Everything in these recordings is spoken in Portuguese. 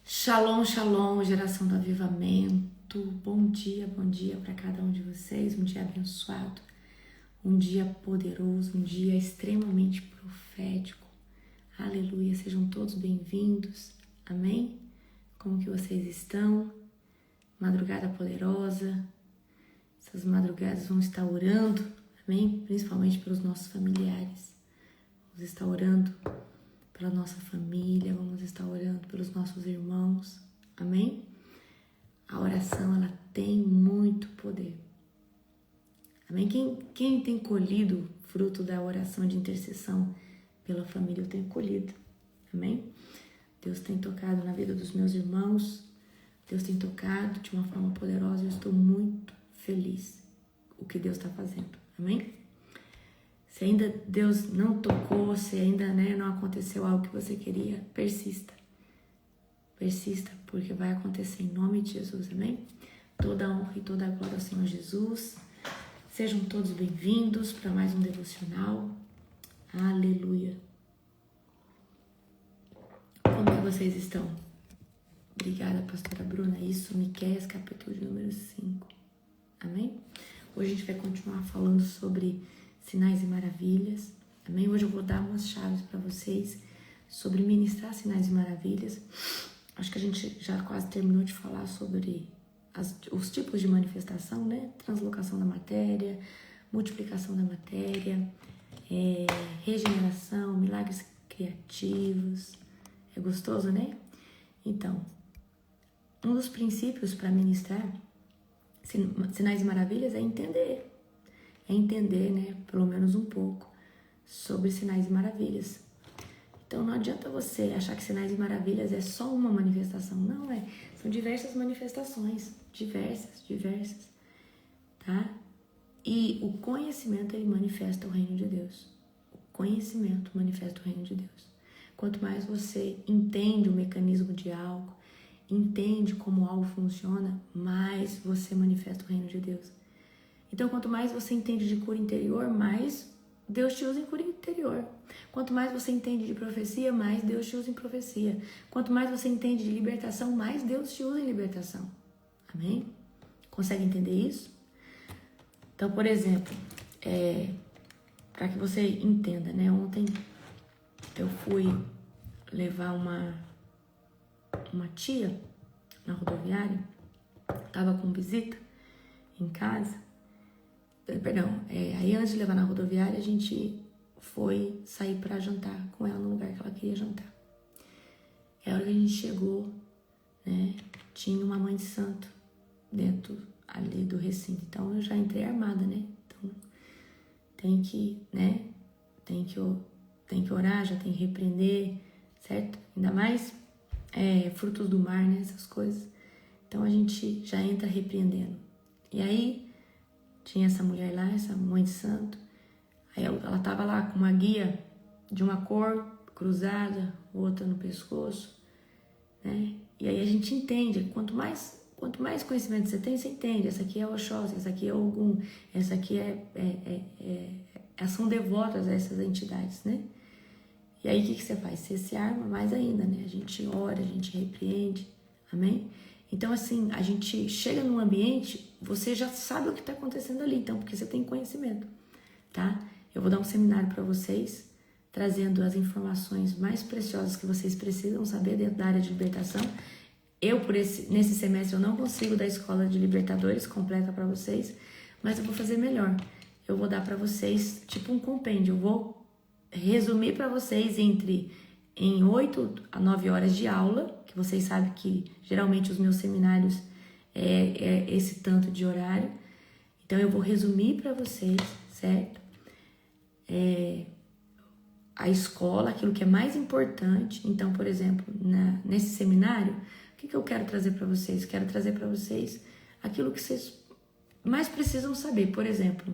Shalom, shalom, geração do avivamento. Bom dia para cada um de vocês. Um dia abençoado, um dia poderoso, um dia extremamente profético. Aleluia, sejam todos bem-vindos. Amém? Como que vocês estão? Madrugada poderosa. Essas madrugadas vão estar orando, amém? Principalmente pelos nossos familiares. Vamos estar orando pela nossa família, vamos estar orando pelos nossos irmãos, amém? A oração, ela tem muito poder, amém? Quem tem colhido fruto da oração de intercessão pela família, eu tenho colhido, amém? Deus tem tocado na vida dos meus irmãos, Deus tem tocado de uma forma poderosa, eu estou muito feliz com o que Deus está fazendo, amém? Se ainda Deus não tocou, se ainda não aconteceu algo que você queria, persista. Persista, porque vai acontecer em nome de Jesus, amém? Toda a honra e toda a glória ao Senhor Jesus. Sejam todos bem-vindos para mais um devocional. Aleluia. Como que vocês estão? Obrigada, pastora Bruna. Isso, Miqueias, capítulo de número 5. Amém? Hoje a gente vai continuar falando sobre sinais e maravilhas, amém? Hoje eu vou dar umas chaves para vocês sobre ministrar sinais e maravilhas. Acho que a gente já quase terminou de falar sobre os tipos de manifestação, né? Translocação da matéria, multiplicação da matéria, regeneração, milagres criativos. É gostoso, né? Então, um dos princípios para ministrar sinais e maravilhas é entender, né, pelo menos um pouco, sobre sinais e maravilhas. Então não adianta você achar que sinais e maravilhas é só uma manifestação, não é. São diversas manifestações, diversas, tá? E o conhecimento, ele manifesta o reino de Deus. O conhecimento manifesta o reino de Deus. Quanto mais você entende o mecanismo de algo, entende como algo funciona, mais você manifesta o reino de Deus. Então, quanto mais você entende de cura interior, mais Deus te usa em cura interior. Quanto mais você entende de profecia, mais Deus te usa em profecia. Quanto mais você entende de libertação, mais Deus te usa em libertação. Amém? Consegue entender isso? Então, por exemplo, para que você entenda, né? Ontem eu fui levar uma tia na rodoviária, estava com visita em casa. Aí antes de levar na rodoviária, a gente foi sair para jantar com ela no lugar que ela queria jantar. E a hora que a gente chegou, né, tinha uma mãe de santo dentro ali do recinto. Então eu já entrei armada, né? Então tem que orar, já tem que repreender, certo? Ainda mais frutos do mar, né? Essas coisas. Então a gente já entra repreendendo. E aí tinha essa mulher lá, essa mãe de santo. Aí ela tava lá com uma guia de uma cor cruzada, outra no pescoço, né? E aí a gente entende, quanto mais conhecimento você tem, você entende. Essa aqui é Oxóssi, essa aqui é Ogum, essa aqui são devotas a essas entidades, né? E aí o que você faz? Você se arma mais ainda, né? A gente ora, a gente repreende, amém? Então, assim, a gente chega num ambiente, você já sabe o que está acontecendo ali, então, porque você tem conhecimento, tá? Eu vou dar um seminário para vocês, trazendo as informações mais preciosas que vocês precisam saber dentro da área de libertação. Nesse semestre, eu não consigo dar escola de libertadores completa para vocês, mas eu vou fazer melhor. Eu vou dar para vocês, tipo um compêndio, eu vou resumir para vocês em 8 a 9 horas de aula, que vocês sabem que geralmente os meus seminários é esse tanto de horário. Então eu vou resumir para vocês, certo? A escola, aquilo que é mais importante. Então, por exemplo, nesse seminário, o que eu quero trazer para vocês? Quero trazer para vocês aquilo que vocês mais precisam saber. Por exemplo,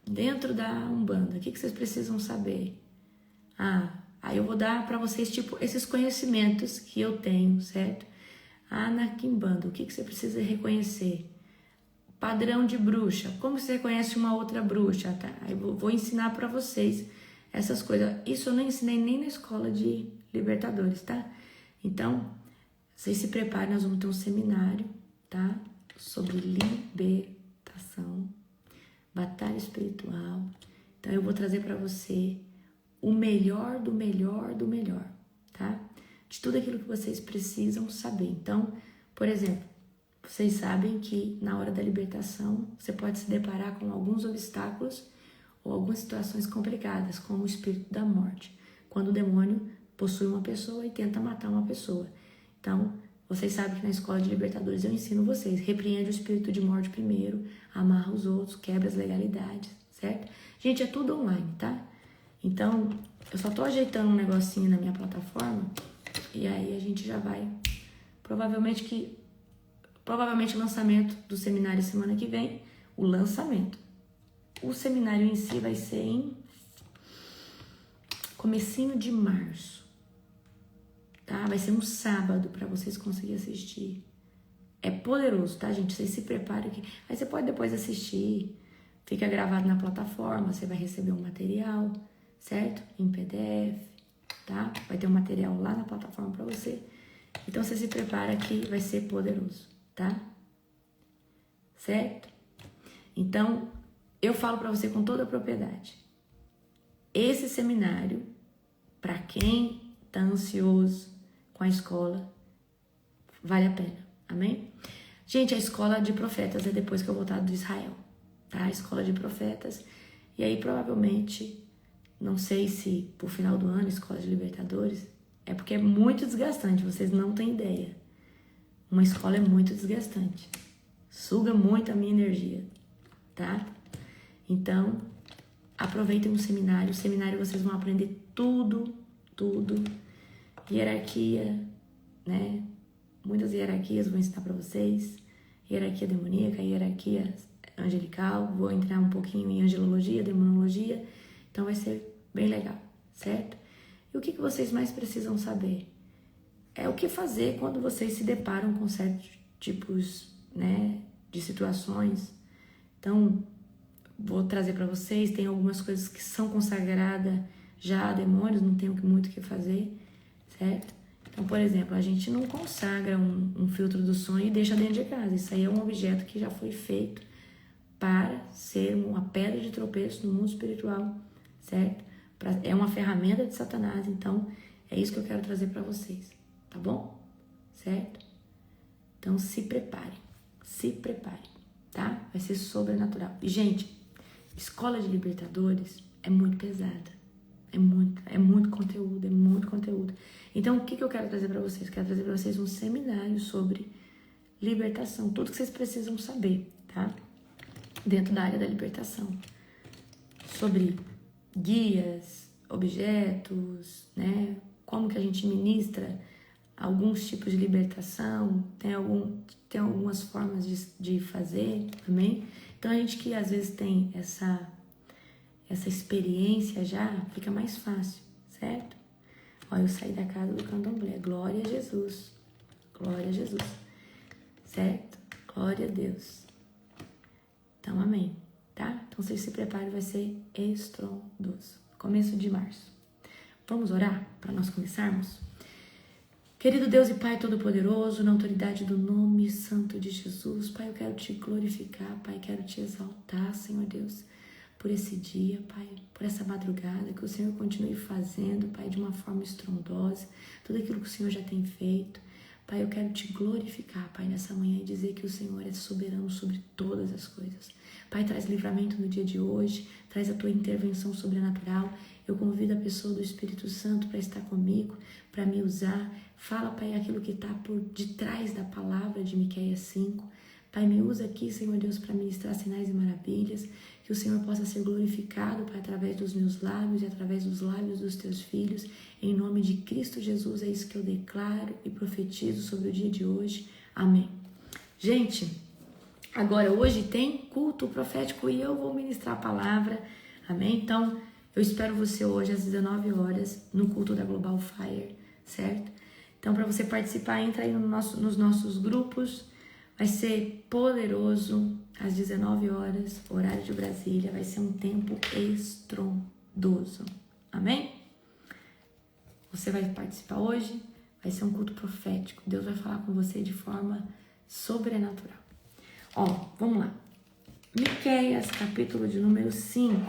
dentro da Umbanda, o que vocês precisam saber? Aí eu vou dar para vocês, tipo, esses conhecimentos que eu tenho, certo? Na Quimbanda, o que você precisa reconhecer? Padrão de bruxa, como você reconhece uma outra bruxa, tá? Aí eu vou ensinar para vocês essas coisas. Isso eu não ensinei nem na escola de libertadores, tá? Então, vocês se preparem, nós vamos ter um seminário, tá? Sobre libertação, batalha espiritual. Então, eu vou trazer para você o melhor do melhor do melhor, tá? De tudo aquilo que vocês precisam saber. Então, por exemplo, vocês sabem que na hora da libertação, você pode se deparar com alguns obstáculos ou algumas situações complicadas, como o espírito da morte, quando o demônio possui uma pessoa e tenta matar uma pessoa. Então, vocês sabem que na escola de libertadores eu ensino vocês, repreende o espírito de morte primeiro, amarra os outros, quebra as legalidades, certo? Gente, é tudo online, tá? Então, eu só tô ajeitando um negocinho na minha plataforma e aí a gente já vai, provavelmente o lançamento do seminário semana que vem, o lançamento. O seminário em si vai ser em comecinho de março, tá? Vai ser um sábado para vocês conseguirem assistir. É poderoso, tá, gente? Vocês se preparem aqui. Aí você pode depois assistir, fica gravado na plataforma, você vai receber um material, certo? Em PDF, tá? Vai ter um material lá na plataforma para você. Então você se prepara que vai ser poderoso, tá? Certo? Então, eu falo para você com toda a propriedade. Esse seminário, para quem tá ansioso com a escola, vale a pena. Amém? Gente, a escola de profetas é depois que eu voltar do Israel, tá? A escola de profetas. E aí, provavelmente, não sei se por final do ano, escola de libertadores, é porque é muito desgastante, vocês não têm ideia. Uma escola é muito desgastante. Suga muito a minha energia, tá? Então, aproveitem o seminário. O seminário vocês vão aprender tudo. Hierarquia, né? Muitas hierarquias vou ensinar para vocês. Hierarquia demoníaca, hierarquia angelical. Vou entrar um pouquinho em angelologia, demonologia. Então vai ser bem legal, certo? E o que vocês mais precisam saber? É o que fazer quando vocês se deparam com certos tipos, né, de situações. Então, vou trazer para vocês, tem algumas coisas que são consagradas já a demônios, não tem muito o que fazer, certo? Então, por exemplo, a gente não consagra um filtro do sonho e deixa dentro de casa. Isso aí é um objeto que já foi feito para ser uma pedra de tropeço no mundo espiritual, certo? É uma ferramenta de Satanás, então é isso que eu quero trazer para vocês, tá bom? Certo? Então se preparem, tá? Vai ser sobrenatural. E, gente, escola de libertadores é muito pesada. É muito conteúdo. Então, o que eu quero trazer para vocês? Quero trazer para vocês um seminário sobre libertação. Tudo que vocês precisam saber, tá? Dentro da área da libertação. Sobre guias, objetos, né? Como que a gente ministra alguns tipos de libertação. Tem algumas formas de fazer também. Então, a gente que às vezes tem essa experiência já, fica mais fácil, certo? Olha, eu saí da casa do candomblé, glória a Jesus, certo? Glória a Deus. Então, amém, tá? Então, vocês se preparem, vai ser estrondoso. Começo de março. Vamos orar para nós começarmos? Querido Deus e Pai Todo-Poderoso, na autoridade do nome santo de Jesus, Pai, eu quero te glorificar, Pai, quero te exaltar, Senhor Deus, por esse dia, Pai, por essa madrugada, que o Senhor continue fazendo, Pai, de uma forma estrondosa, tudo aquilo que o Senhor já tem feito. Pai, eu quero te glorificar, Pai, nessa manhã e dizer que o Senhor é soberano sobre todas as coisas. Pai, traz livramento no dia de hoje, traz a tua intervenção sobrenatural. Eu convido a pessoa do Espírito Santo para estar comigo, para me usar. Fala, Pai, aquilo que está por detrás da palavra de Miqueias 5. Pai, me usa aqui, Senhor Deus, para ministrar sinais e maravilhas. Que o Senhor possa ser glorificado, Pai, através dos meus lábios e através dos lábios dos teus filhos. Em nome de Cristo Jesus, é isso que eu declaro e profetizo sobre o dia de hoje. Amém. Gente, agora hoje tem culto profético e eu vou ministrar a palavra. Amém? Então, eu espero você hoje às 19 horas no culto da Global Fire, certo? Então, para você participar, entra aí nos nossos grupos. Vai ser poderoso às 19 horas, horário de Brasília. Vai ser um tempo estrondoso. Amém? Você vai participar hoje? Vai ser um culto profético. Deus vai falar com você de forma sobrenatural. Ó, vamos lá. Miqueias, capítulo de número 5.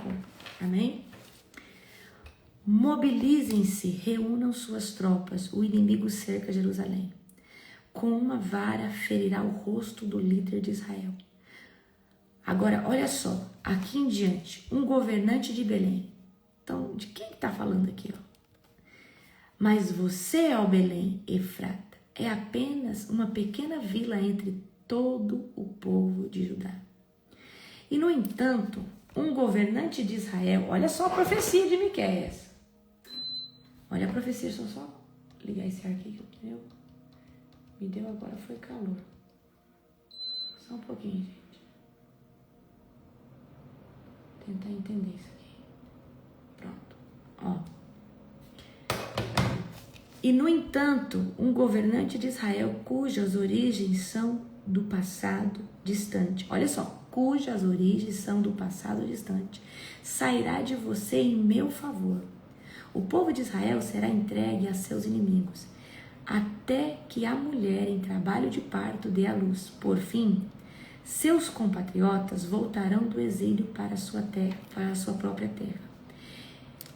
Amém? Mobilizem-se, reúnam suas tropas. O inimigo cerca Jerusalém. Com uma vara ferirá o rosto do líder de Israel. Agora, olha só. Aqui em diante, um governante de Belém. Então, de quem está falando aqui, ó? Mas você, ó Belém, Efrata, é apenas uma pequena vila entre todo o povo de Judá. E, no entanto, um governante de Israel, olha só a profecia de Miqueias. Olha a profecia, deixa eu só ligar esse ar aqui que me deu agora, foi calor. Só um pouquinho, gente. Tentar entender isso aqui. Pronto, ó. E, no entanto, um governante de Israel cujas origens são do passado distante. Olha só, cujas origens são do passado distante. Sairá de você em meu favor. O povo de Israel será entregue a seus inimigos, até que a mulher em trabalho de parto dê à luz. Por fim, seus compatriotas voltarão do exílio para a sua terra, para a sua própria terra.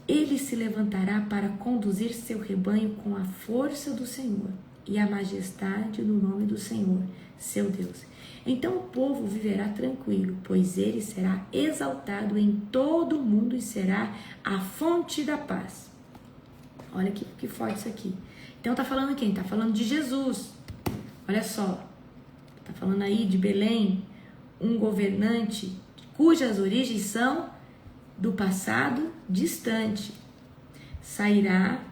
Ele se levantará para conduzir seu rebanho com a força do Senhor e a majestade do nome do Senhor, seu Deus. Então o povo viverá tranquilo, pois ele será exaltado em todo o mundo e será a fonte da paz. Olha que forte isso aqui. Então tá falando quem? Tá falando de Jesus. Olha só. Tá falando aí de Belém, um governante cujas origens são do passado distante. Sairá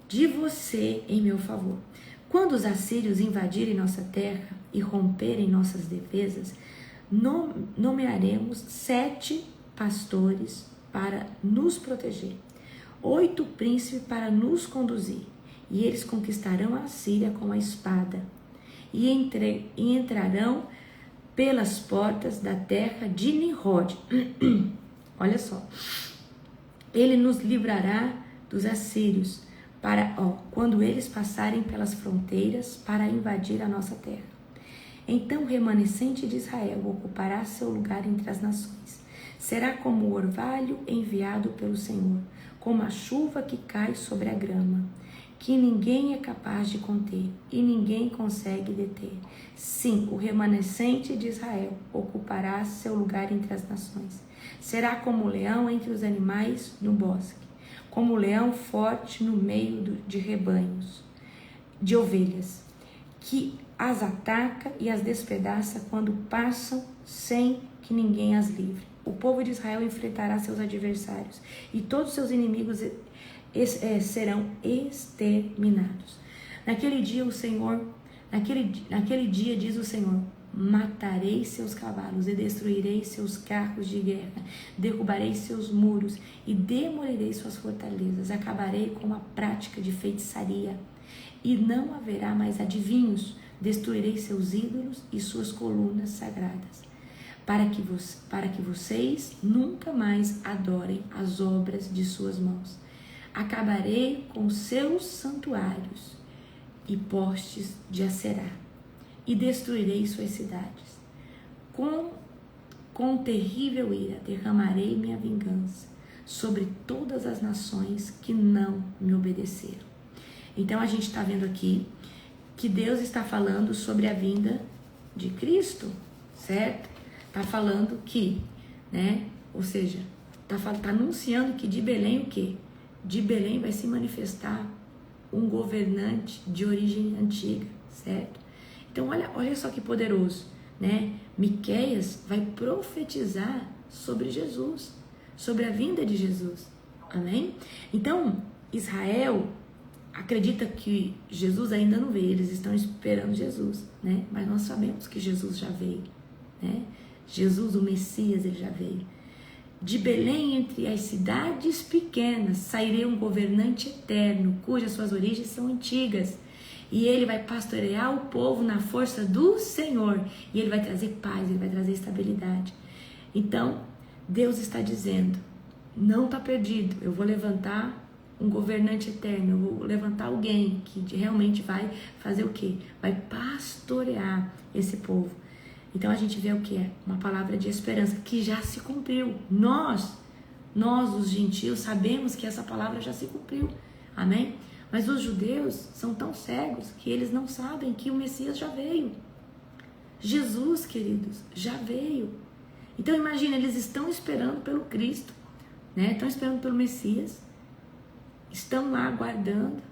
de você em meu favor. Quando os assírios invadirem nossa terra e romperem nossas defesas, nomearemos 7 pastores para nos proteger, 8 príncipes para nos conduzir, e eles conquistarão a Síria com a espada, e entrarão pelas portas da terra de Nimrod. Olha só, ele nos livrará dos assírios quando eles passarem pelas fronteiras para invadir a nossa terra. Então o remanescente de Israel ocupará seu lugar entre as nações. Será como o orvalho enviado pelo Senhor, como a chuva que cai sobre a grama, que ninguém é capaz de conter e ninguém consegue deter. Sim, o remanescente de Israel ocupará seu lugar entre as nações. Será como o leão entre os animais no bosque, como o leão forte no meio de rebanhos de ovelhas, que as ataca e as despedaça quando passam sem que ninguém as livre. O povo de Israel enfrentará seus adversários e todos seus inimigos serão exterminados. Naquele dia diz o Senhor, matarei seus cavalos e destruirei seus carros de guerra, derrubarei seus muros e demolirei suas fortalezas, acabarei com a prática de feitiçaria e não haverá mais adivinhos, destruirei seus ídolos e suas colunas sagradas, para que vocês nunca mais adorem as obras de suas mãos. Acabarei com seus santuários e postes de Acerá, e destruirei suas cidades. Com terrível ira derramarei minha vingança sobre todas as nações que não me obedeceram. Então a gente está vendo aqui que Deus está falando sobre a vinda de Cristo, certo? Está falando que, né? Ou seja, está anunciando que de Belém o quê? De Belém vai se manifestar um governante de origem antiga, certo? Então olha só que poderoso, né? Miqueias vai profetizar sobre Jesus, sobre a vinda de Jesus, amém? Então Israel acredita que Jesus ainda não veio, eles estão esperando Jesus, né? Mas nós sabemos que Jesus já veio, né? Jesus, o Messias, ele já veio. De Belém, entre as cidades pequenas, sairá um governante eterno, cujas suas origens são antigas. E ele vai pastorear o povo na força do Senhor. E ele vai trazer paz, ele vai trazer estabilidade. Então, Deus está dizendo, não está perdido. Eu vou levantar um governante eterno, eu vou levantar alguém que realmente vai fazer o quê? Vai pastorear esse povo. Então a gente vê o que é? Uma palavra de esperança que já se cumpriu. Nós, os gentios, sabemos que essa palavra já se cumpriu. Amém? Mas os judeus são tão cegos que eles não sabem que o Messias já veio. Jesus, queridos, já veio. Então imagina, eles estão esperando pelo Cristo, né? Estão esperando pelo Messias, estão lá aguardando,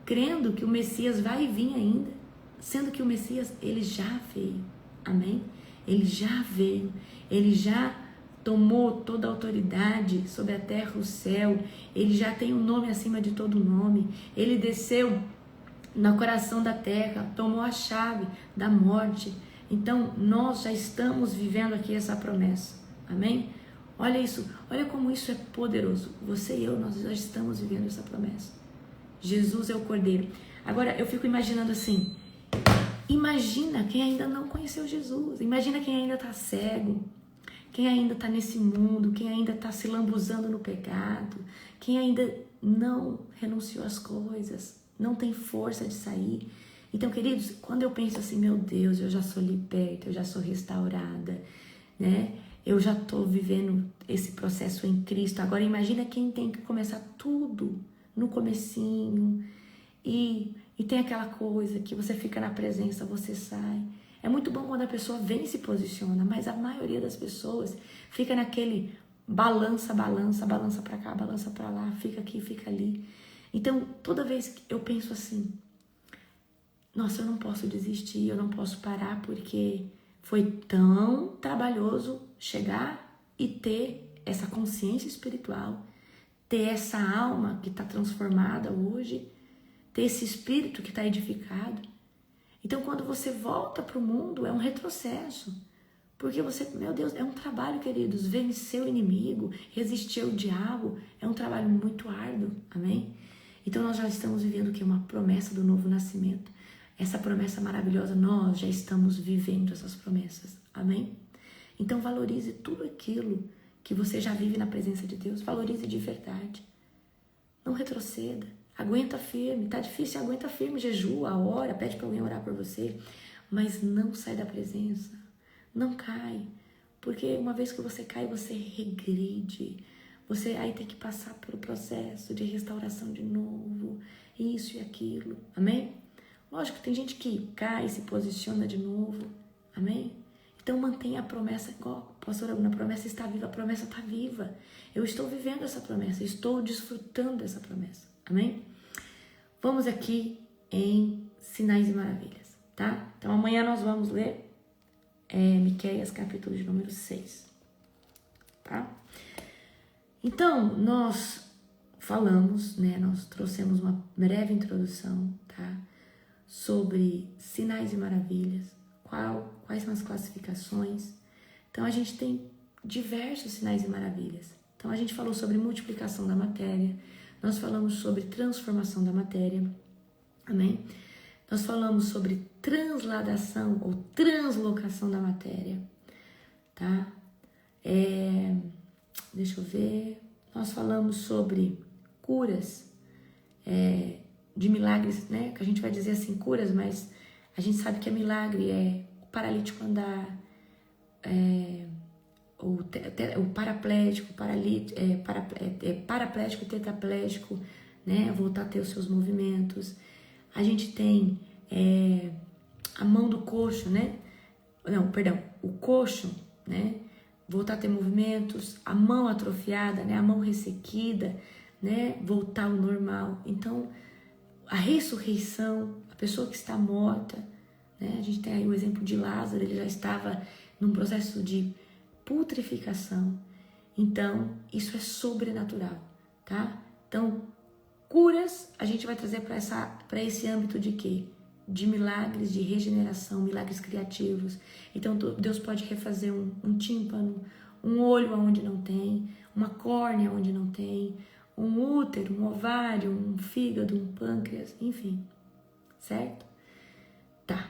crendo que o Messias vai vir ainda, sendo que o Messias, ele já veio. Amém? Ele já veio, ele já tomou toda a autoridade sobre a terra e o céu, ele já tem um nome acima de todo nome, ele desceu no coração da terra, tomou a chave da morte. Então nós já estamos vivendo aqui essa promessa. Amém? Olha isso, olha como isso é poderoso. Você e eu, nós já estamos vivendo essa promessa. Jesus é o Cordeiro. Agora eu fico imaginando assim, imagina quem ainda não conheceu Jesus, imagina quem ainda está cego, quem ainda está nesse mundo, quem ainda está se lambuzando no pecado, quem ainda não renunciou às coisas, não tem força de sair. Então, queridos, quando eu penso assim, meu Deus, eu já sou liberta, eu já sou restaurada, né? Eu já estou vivendo esse processo em Cristo. Agora imagina quem tem que começar tudo no comecinho e tem aquela coisa que você fica na presença, você sai. É muito bom quando a pessoa vem e se posiciona, mas a maioria das pessoas fica naquele balança pra cá, balança pra lá, fica aqui, fica ali. Então, toda vez que eu penso assim, nossa, eu não posso desistir, eu não posso parar, porque foi tão trabalhoso chegar e ter essa consciência espiritual, ter essa alma que está transformada hoje, ter esse espírito que está edificado. Então, quando você volta para o mundo, é um retrocesso. Porque você, meu Deus, é um trabalho, queridos, vencer o inimigo, resistir ao diabo, é um trabalho muito árduo, amém? Então, nós já estamos vivendo o que? Uma promessa do novo nascimento. Essa promessa maravilhosa, nós já estamos vivendo essas promessas, amém? Então, valorize tudo aquilo que você já vive na presença de Deus, valorize de verdade. Não retroceda. Aguenta firme, tá difícil, aguenta firme, jejua, ora, pede para alguém orar por você, mas não sai da presença, não cai, porque uma vez que você cai, você regride, você aí tem que passar pelo processo de restauração de novo, isso e aquilo, amém? Lógico, tem gente que cai e se posiciona de novo, amém? Então mantenha a promessa, igual a pastora Bruna, a promessa está viva, a promessa está viva, eu estou vivendo essa promessa, estou desfrutando dessa promessa. Amém? Vamos aqui em Sinais e Maravilhas, tá? Então amanhã nós vamos ler Miqueias, capítulo de número 6, tá? Então, nós falamos, né? Nós trouxemos uma breve introdução, tá? Sobre sinais e maravilhas, quais são as classificações. Então, a gente tem diversos sinais e maravilhas. Então, a gente falou sobre multiplicação da matéria, nós falamos sobre transformação da matéria, amém? Nós falamos sobre transladação ou translocação da matéria, tá? Deixa eu ver. Nós falamos sobre curas, de milagres, né? Que a gente vai dizer assim, curas, mas a gente sabe que é milagre, o paralítico andar, o paraplégico, paraplégico, tetraplégico, né? Voltar a ter os seus movimentos. A gente tem a mão do coxo, né? Não, perdão, o coxo, né? Voltar a ter movimentos, a mão atrofiada, né? A mão ressequida, né? Voltar ao normal. Então, a ressurreição, a pessoa que está morta, né? A gente tem aí o exemplo de Lázaro, ele já estava num processo de putrificação. Então, isso é sobrenatural, tá? Então, curas a gente vai trazer para esse âmbito de quê? De milagres, de regeneração, milagres criativos. Então, Deus pode refazer um tímpano, um olho onde não tem, uma córnea onde não tem, um útero, um ovário, um fígado, um pâncreas, enfim, certo? Tá.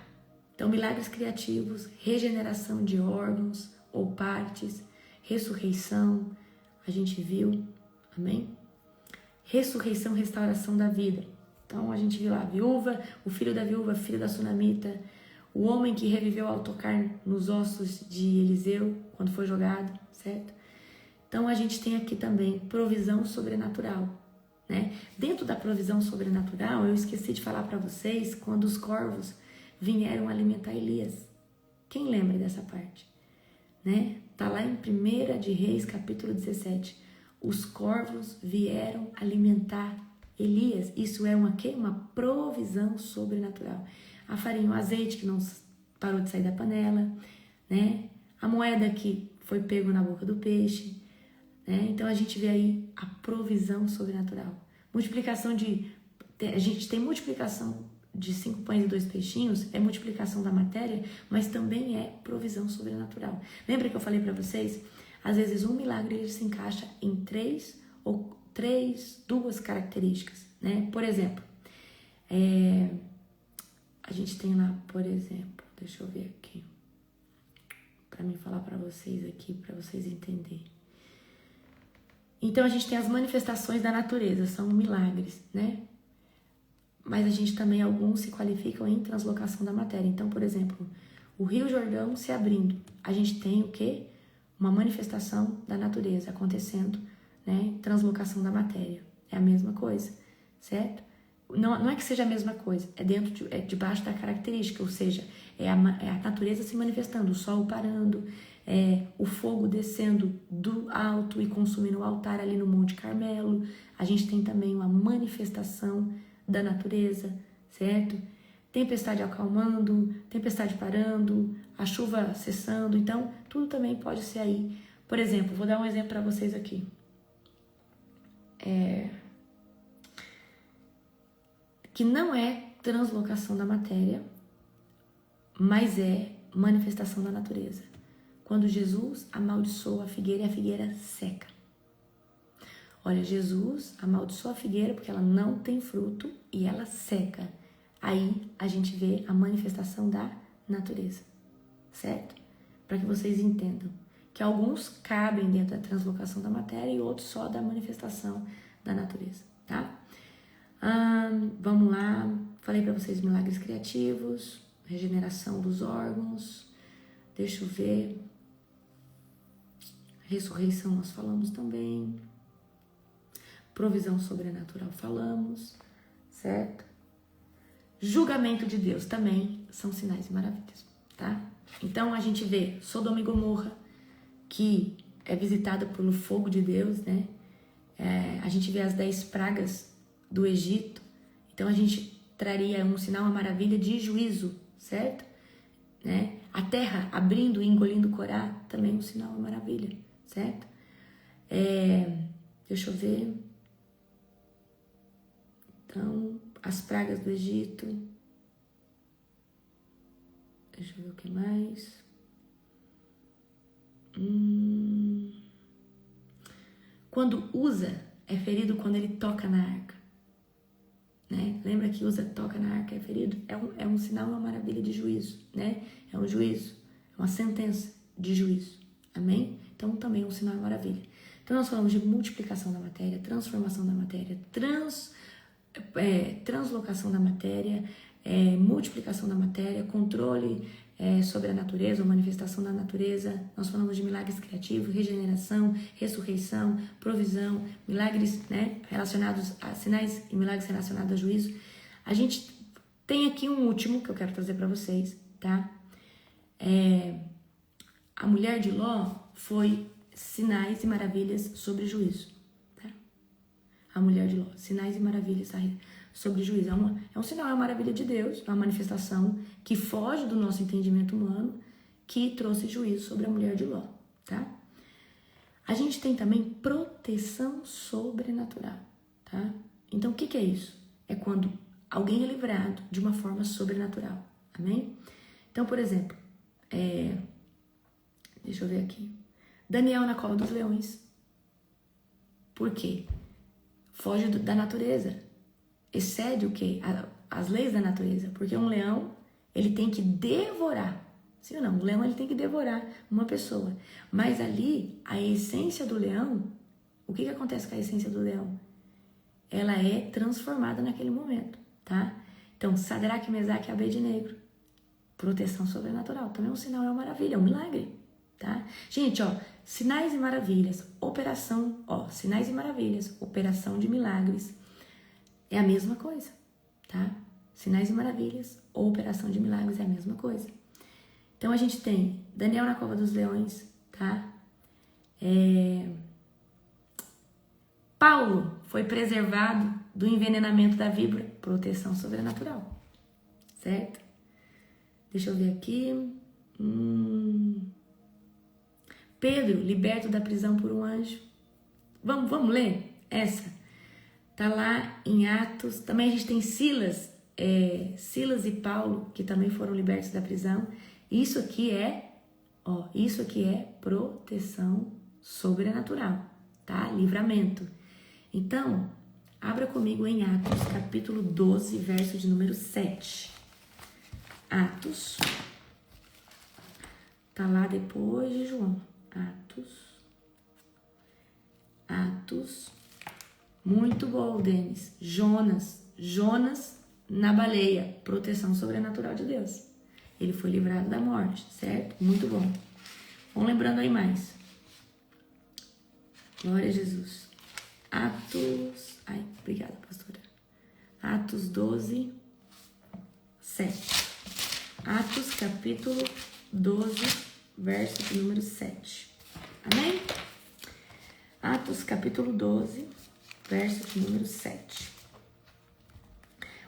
Então, milagres criativos, regeneração de órgãos ou partes, ressurreição, a gente viu, amém? ressurreição, restauração da vida. Então a gente viu lá a viúva, o filho da viúva, filho da sunamita, o homem que reviveu ao tocar nos ossos de Eliseu quando foi jogado, certo? Então a gente tem aqui também provisão sobrenatural, né? Dentro da provisão sobrenatural, eu esqueci de falar para vocês quando os corvos vieram alimentar Elias. Quem lembra dessa parte? Né? Tá lá em 1 de Reis, capítulo 17. Os corvos vieram alimentar Elias. Isso é uma provisão sobrenatural. A farinha, o azeite que não parou de sair da panela, né? A moeda que foi pego na boca do peixe, né? Então a gente vê aí a provisão sobrenatural. Multiplicação a gente tem multiplicação de 5 pães e 2 peixinhos, é multiplicação da matéria, mas também é provisão sobrenatural. Lembra que eu falei para vocês? Às vezes um milagre ele se encaixa em duas características, né? Por exemplo, a gente tem lá, por exemplo, deixa eu ver aqui, para mim falar para vocês aqui, para vocês entenderem. Então a gente tem as manifestações da natureza, são milagres, né? Mas a gente também, alguns se qualificam em translocação da matéria. Então, por exemplo, o Rio Jordão se abrindo. A gente tem o quê? Uma manifestação da natureza acontecendo, né? Translocação da matéria. É a mesma coisa, certo? Não é que seja a mesma coisa, é debaixo da característica, ou seja, é a natureza se manifestando, o sol parando, o fogo descendo do alto e consumindo o altar ali no Monte Carmelo. A gente tem também uma manifestação da natureza, certo? Tempestade acalmando, tempestade parando, a chuva cessando. Então, tudo também pode ser aí. Por exemplo, vou dar um exemplo para vocês aqui. Que não é translocação da matéria, mas é manifestação da natureza. Quando Jesus amaldiçoa a figueira e a figueira seca. Olha, Jesus amaldiçoa a figueira porque ela não tem fruto e ela seca. Aí a gente vê a manifestação da natureza, certo? Para que vocês entendam que alguns cabem dentro da translocação da matéria e outros só da manifestação da natureza, tá? Vamos lá, falei para vocês milagres criativos, regeneração dos órgãos, deixa eu ver, ressurreição nós falamos também, provisão sobrenatural falamos, certo? Julgamento de Deus também são sinais e maravilhas, tá? Então a gente vê Sodoma e Gomorra, que é visitada pelo fogo de Deus, né? A gente vê as 10 pragas do Egito, então a gente traria um sinal, uma maravilha de juízo, certo? Né? A terra abrindo e engolindo Corá, também um sinal, uma maravilha, certo? Deixa eu ver. Então, as pragas do Egito. Deixa eu ver o que mais. Quando Uza é ferido quando ele toca na arca. Né? Lembra que Uza toca na arca, é ferido? É um sinal, uma maravilha de juízo, né? É um juízo, é uma sentença de juízo. Amém? Então, também é um sinal, uma maravilha. Então, nós falamos de multiplicação da matéria, transformação da matéria, translocação da matéria, multiplicação da matéria, controle sobre a natureza, ou manifestação da natureza. Nós falamos de milagres criativos, regeneração, ressurreição, provisão, milagres, né, relacionados a sinais e milagres relacionados a juízo. A gente tem aqui um último que eu quero trazer para vocês, tá? A mulher de Ló foi sinais e maravilhas sobre juízo. A mulher de Ló, sinais e maravilhas sobre juízo. É um sinal, é uma maravilha de Deus, é uma manifestação que foge do nosso entendimento humano, que trouxe juízo sobre a mulher de Ló, tá? A gente tem também proteção sobrenatural, tá? Então, o que é isso? É quando alguém é livrado de uma forma sobrenatural, amém? Então, por exemplo, deixa eu ver aqui. Daniel na cova dos leões. Por quê? Foge da natureza. Excede o quê? As leis da natureza. Porque um leão, ele tem que devorar. Sim ou não? O leão, ele tem que devorar uma pessoa. Mas ali, a essência do leão, o que acontece com a essência do leão? ela é transformada naquele momento, tá? Então, Sadraque, Mesaque e Abednego, proteção sobrenatural. Também um sinal, é uma maravilha, é um milagre, tá? Gente, ó, sinais e maravilhas, sinais e maravilhas, operação de milagres, é a mesma coisa, tá? Sinais e maravilhas ou operação de milagres é a mesma coisa. Então, a gente tem Daniel na cova dos leões, tá? Paulo foi preservado do envenenamento da víbora, proteção sobrenatural, certo? Deixa eu ver aqui. Pedro, liberto da prisão por um anjo. Vamos ler essa? Tá lá em Atos. Também a gente tem Silas e Paulo, que também foram libertos da prisão. Isso aqui é proteção sobrenatural, tá? Livramento. Então, abra comigo em Atos, capítulo 12, verso de número 7. Atos. Tá lá depois de João. Atos. Muito bom, Denis. Jonas na baleia. Proteção sobrenatural de Deus. Ele foi livrado da morte, certo? Muito bom. Vamos lembrando aí mais. Glória a Jesus. Atos... obrigada, pastora. Atos 12, 7. Atos, capítulo 12, verso de número 7. Amém? Atos, capítulo 12, verso de número 7.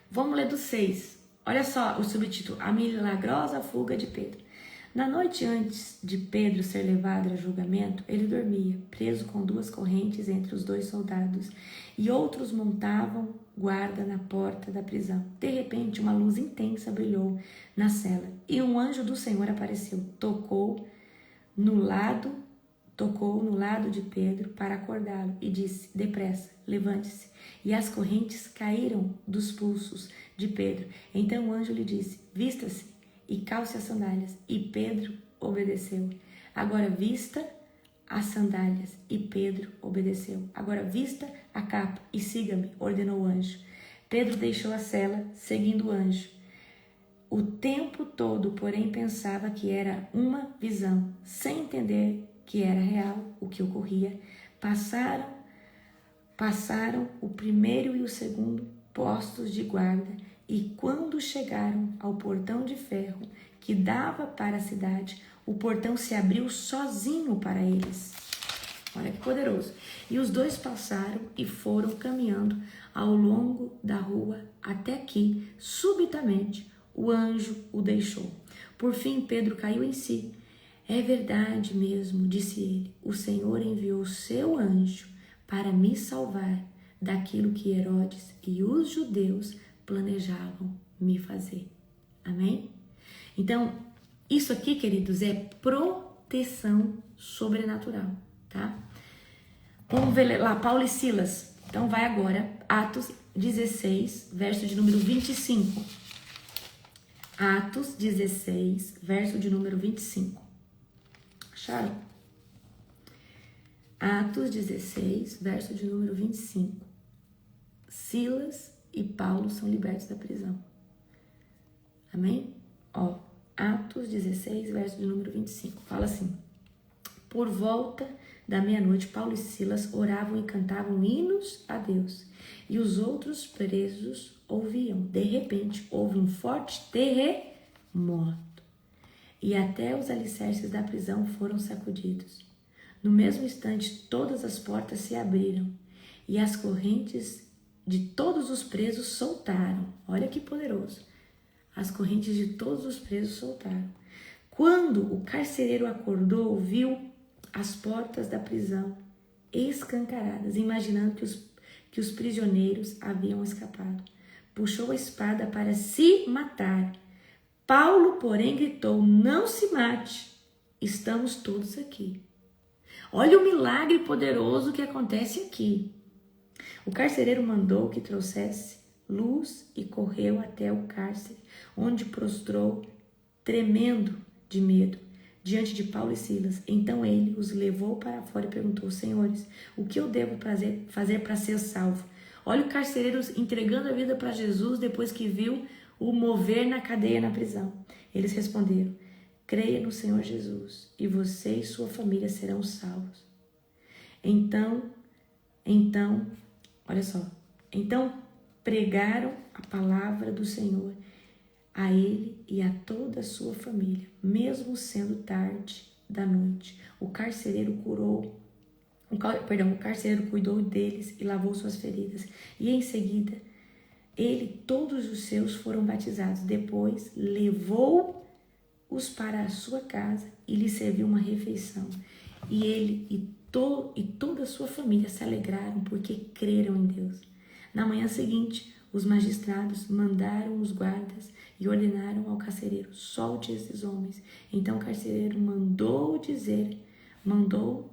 Vamos ler do 6. Olha só o subtítulo. A milagrosa fuga de Pedro. Na noite antes de Pedro ser levado a julgamento, ele dormia, preso com 2 correntes entre os 2 soldados, e outros montavam guarda na porta da prisão. De repente, uma luz intensa brilhou na cela, e um anjo do Senhor apareceu, tocou no lado de Pedro para acordá-lo e disse: depressa, levante-se. E as correntes caíram dos pulsos de Pedro. Então o anjo lhe disse: vista-se e calce as sandálias. E Pedro obedeceu. Agora vista as sandálias. E Pedro obedeceu. Agora vista a capa e siga-me, ordenou o anjo. Pedro deixou a cela, seguindo o anjo. O tempo todo, porém, pensava que era uma visão, sem entender que era real o que ocorria. Passaram o primeiro e o segundo postos de guarda, e quando chegaram ao portão de ferro que dava para a cidade, o portão se abriu sozinho para eles. Olha que poderoso. E os 2 passaram e foram caminhando ao longo da rua até que, subitamente, o anjo o deixou. Por fim, Pedro caiu em si. É verdade mesmo, disse ele. O Senhor enviou seu anjo para me salvar daquilo que Herodes e os judeus planejavam me fazer. Amém? Então, isso aqui, queridos, é proteção sobrenatural, tá? Vamos ver lá, Paulo e Silas. Então, vai agora, Atos 16, verso de número 25. Atos 16, verso de número 25. Acharam? Atos 16, verso de número 25. Silas e Paulo são libertos da prisão. Amém? Atos 16, verso de número 25. Fala assim: por volta da meia-noite, Paulo e Silas oravam e cantavam hinos a Deus, e os outros presos ouviam. De repente, houve um forte terremoto, e até os alicerces da prisão foram sacudidos. No mesmo instante, todas as portas se abriram, e as correntes de todos os presos soltaram. Olha que poderoso. As correntes de todos os presos soltaram. Quando o carcereiro acordou, viu as portas da prisão escancaradas, imaginando que os prisioneiros haviam escapado. Puxou a espada para se matar. Paulo, porém, gritou: não se mate, estamos todos aqui. Olha o milagre poderoso que acontece aqui. O carcereiro mandou que trouxesse luz e correu até o cárcere, onde prostrou, tremendo de medo, diante de Paulo e Silas. Então ele os levou para fora e perguntou: senhores, o que eu devo fazer para ser salvo? Olha o carcereiro entregando a vida para Jesus depois que viu o mover na cadeia na prisão. Eles responderam: creia no Senhor Jesus e você e sua família serão salvos. Então, olha só. Então pregaram a palavra do Senhor a ele e a toda a sua família, mesmo sendo tarde da noite. O carcereiro cuidou deles e lavou suas feridas. E em seguida, todos os seus foram batizados. Depois, levou-os para a sua casa e lhes serviu uma refeição. E ele e toda a sua família se alegraram porque creram em Deus. Na manhã seguinte, os magistrados mandaram os guardas e ordenaram ao carcereiro: solte esses homens. Então o carcereiro mandou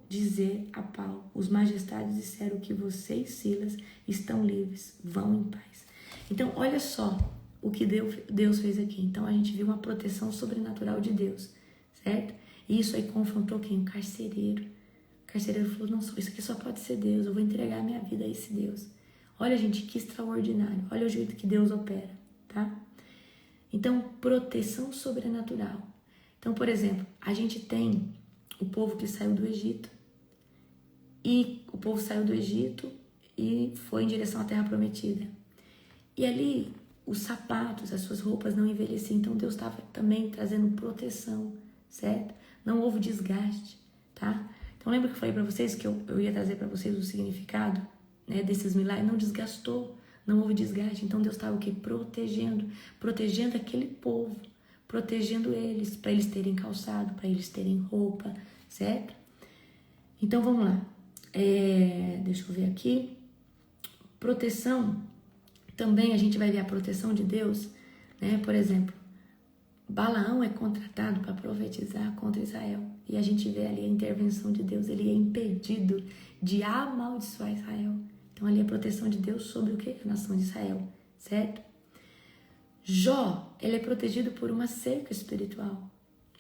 dizer a Paulo: os magistrados disseram que você e Silas estão livres, vão em paz. Então olha só o que Deus fez aqui. Então a gente viu uma proteção sobrenatural de Deus, certo? E isso aí confrontou quem? O carcereiro. O carcereiro falou: não, isso aqui só pode ser Deus, eu vou entregar minha vida a esse Deus. Olha, gente, que extraordinário. Olha o jeito que Deus opera, tá? Então, proteção sobrenatural. Então, por exemplo, a gente tem o povo que saiu do Egito. E o povo saiu do Egito e foi em direção à Terra Prometida. E ali, os sapatos, as suas roupas não envelheciam. Então, Deus estava também trazendo proteção, certo? Não houve desgaste, tá? Então, lembra que eu falei para vocês que eu ia trazer para vocês o significado, né, desses milagres? Não desgastou, não houve desgaste. Então Deus estava o quê? Protegendo aquele povo, protegendo eles, para eles terem calçado, para eles terem roupa, certo? Então vamos lá, deixa eu ver aqui. Proteção, também a gente vai ver a proteção de Deus, né? Por exemplo, Balaão é contratado para profetizar contra Israel. E a gente vê ali a intervenção de Deus. Ele é impedido de amaldiçoar Israel. Então ali a proteção de Deus sobre o que? A nação de Israel, certo? Jó, ele é protegido por uma cerca espiritual.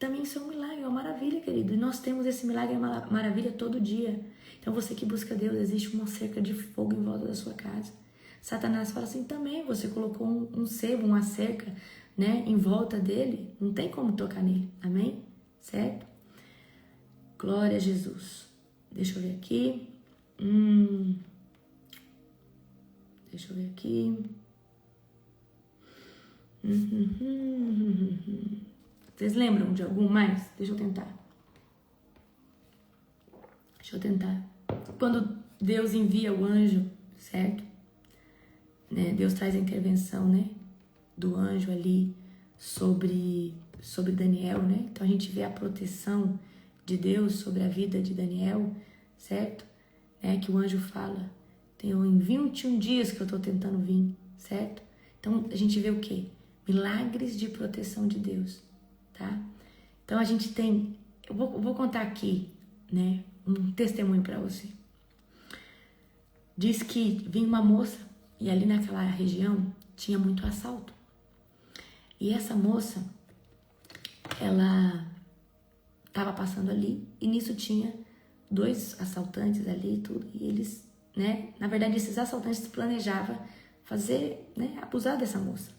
Também isso é um milagre, é uma maravilha, querido. E nós temos esse milagre, é uma maravilha todo dia. Então você que busca Deus, existe uma cerca de fogo em volta da sua casa. Satanás fala assim também, você colocou um sebo, uma cerca, né, em volta dele, não tem como tocar nele, amém? Certo? Glória a Jesus. Deixa eu ver aqui. Deixa eu ver aqui. Vocês lembram de algum mais? Deixa eu tentar. Quando Deus envia o anjo, certo? Né? Deus traz a intervenção, né, do anjo ali sobre Daniel, né? Então a gente vê a proteção de Deus sobre a vida de Daniel, certo? Que o anjo fala: tenho em 21 dias que eu tô tentando vir, certo? Então a gente vê o quê? Milagres de proteção de Deus, tá? Então a gente tem, eu vou contar aqui, né, um testemunho para você. Diz que vinha uma moça e ali naquela região tinha muito assalto. E essa moça, ela estava passando ali e nisso tinha 2 assaltantes ali e tudo. E eles, né, na verdade esses assaltantes planejavam fazer, né, abusar dessa moça.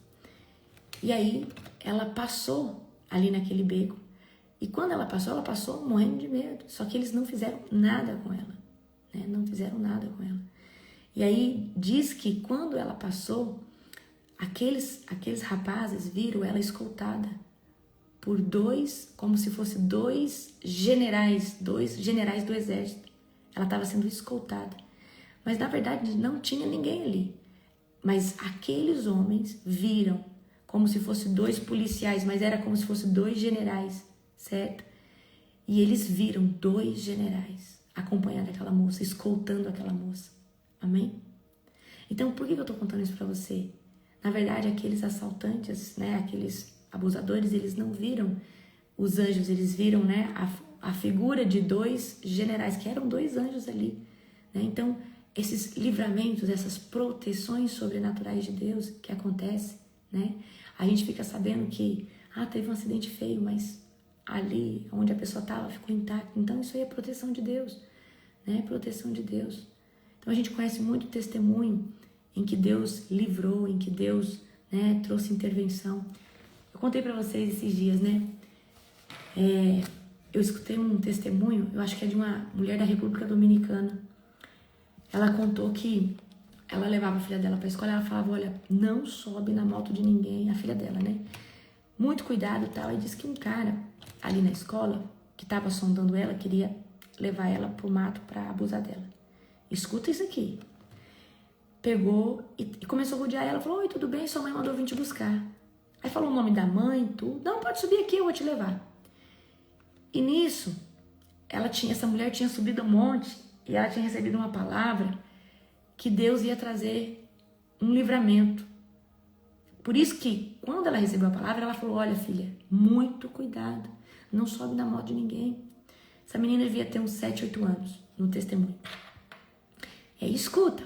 E aí ela passou ali naquele beco. E quando ela passou morrendo de medo. Só que eles não fizeram nada com ela, né? Não fizeram nada com ela. E aí diz que quando ela passou, aqueles rapazes viram ela escoltada por 2, como se fosse 2 generais do exército. Ela estava sendo escoltada. Mas na verdade não tinha ninguém ali. Mas aqueles homens viram como se fosse 2 policiais, mas era como se fosse 2 generais, certo? E eles viram 2 generais acompanhando aquela moça, escoltando aquela moça. Amém? Então, por que eu tô contando isso pra você? Na verdade, aqueles assaltantes, né, aqueles abusadores, eles não viram os anjos, eles viram, né, a figura de 2 generais, que eram 2 anjos ali, né? Então, esses livramentos, essas proteções sobrenaturais de Deus que acontecem, né? A gente fica sabendo que, teve um acidente feio, mas ali onde a pessoa estava ficou intacta. Então, isso aí é proteção de Deus, né? Proteção de Deus. Então, a gente conhece muito testemunho em que Deus livrou, em que Deus, né, trouxe intervenção. Eu contei para vocês esses dias, né? Eu escutei um testemunho, eu acho que é de uma mulher da República Dominicana. Ela contou que ela levava a filha dela para a escola, ela falava, olha, não sobe na moto de ninguém, a filha dela, né? Muito cuidado e tal. E disse que um cara ali na escola, que estava sondando ela, queria levar ela pro mato para abusar dela. Escuta isso aqui. Pegou e começou a rodear ela, falou, oi, tudo bem? Sua mãe mandou vir te buscar. Aí falou o nome da mãe, tudo. Não, pode subir aqui, eu vou te levar. E nisso, essa mulher tinha subido um monte e ela tinha recebido uma palavra que Deus ia trazer um livramento. Por isso que, quando ela recebeu a palavra, ela falou, olha filha, muito cuidado, não sobe na moto de ninguém. Essa menina devia ter uns 7, 8 anos, no testemunho. Escuta.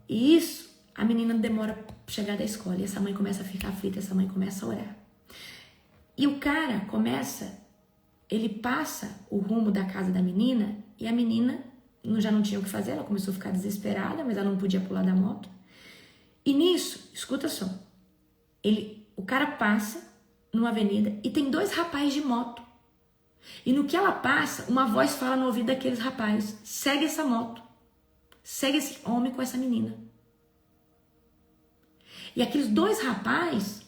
E isso, a menina demora pra chegar da escola, e essa mãe começa a ficar aflita, essa mãe começa a orar. E o cara ele passa o rumo da casa da menina, e a menina já não tinha o que fazer, ela começou a ficar desesperada, mas ela não podia pular da moto. E nisso, escuta só, o cara passa numa avenida e tem 2 rapazes de moto. E no que ela passa, uma voz fala no ouvido daqueles rapazes, segue essa moto, segue esse homem com essa menina. E aqueles 2 rapazes,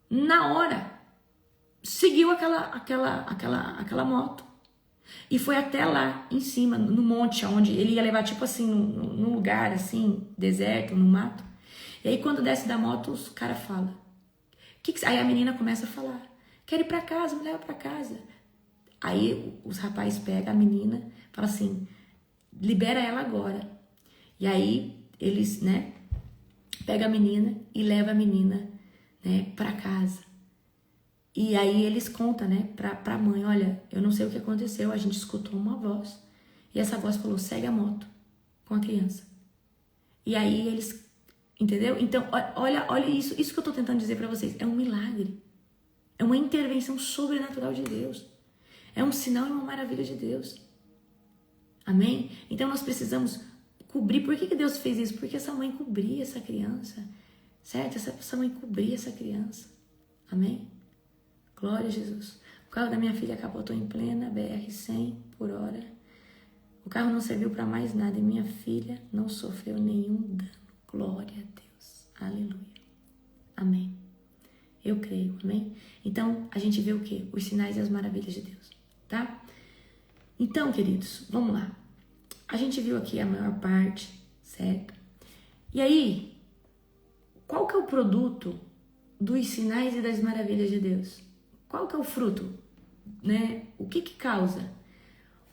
na hora, seguiu aquela moto. E foi até lá, em cima, no monte, onde ele ia levar, tipo assim, num lugar, assim, deserto, no mato. E aí, quando desce da moto, os caras falam. Aí a menina começa a falar, quero ir pra casa, me leva pra casa. Aí os rapazes pegam a menina, falam assim, libera ela agora. E aí, eles, né, pegam a menina e levam a menina, né, pra casa. E aí eles contam, né, pra mãe, olha, eu não sei o que aconteceu, a gente escutou uma voz. E essa voz falou, segue a moto com a criança. E aí eles, entendeu? Então, olha isso que eu tô tentando dizer pra vocês. É um milagre. É uma intervenção sobrenatural de Deus. É um sinal e uma maravilha de Deus. Amém? Então nós precisamos cobrir. Por que Deus fez isso? Porque essa mãe cobria essa criança. Certo? Essa mãe cobria essa criança. Amém? Glória a Jesus. O carro da minha filha capotou em plena BR 100 por hora. O carro não serviu para mais nada e minha filha não sofreu nenhum dano. Glória a Deus. Aleluia. Amém. Eu creio, amém? Então, a gente vê o quê? Os sinais e as maravilhas de Deus, tá? Então, queridos, vamos lá. A gente viu aqui a maior parte, certo? E aí, qual que é o produto dos sinais e das maravilhas de Deus? Qual que é o fruto, né? O que causa?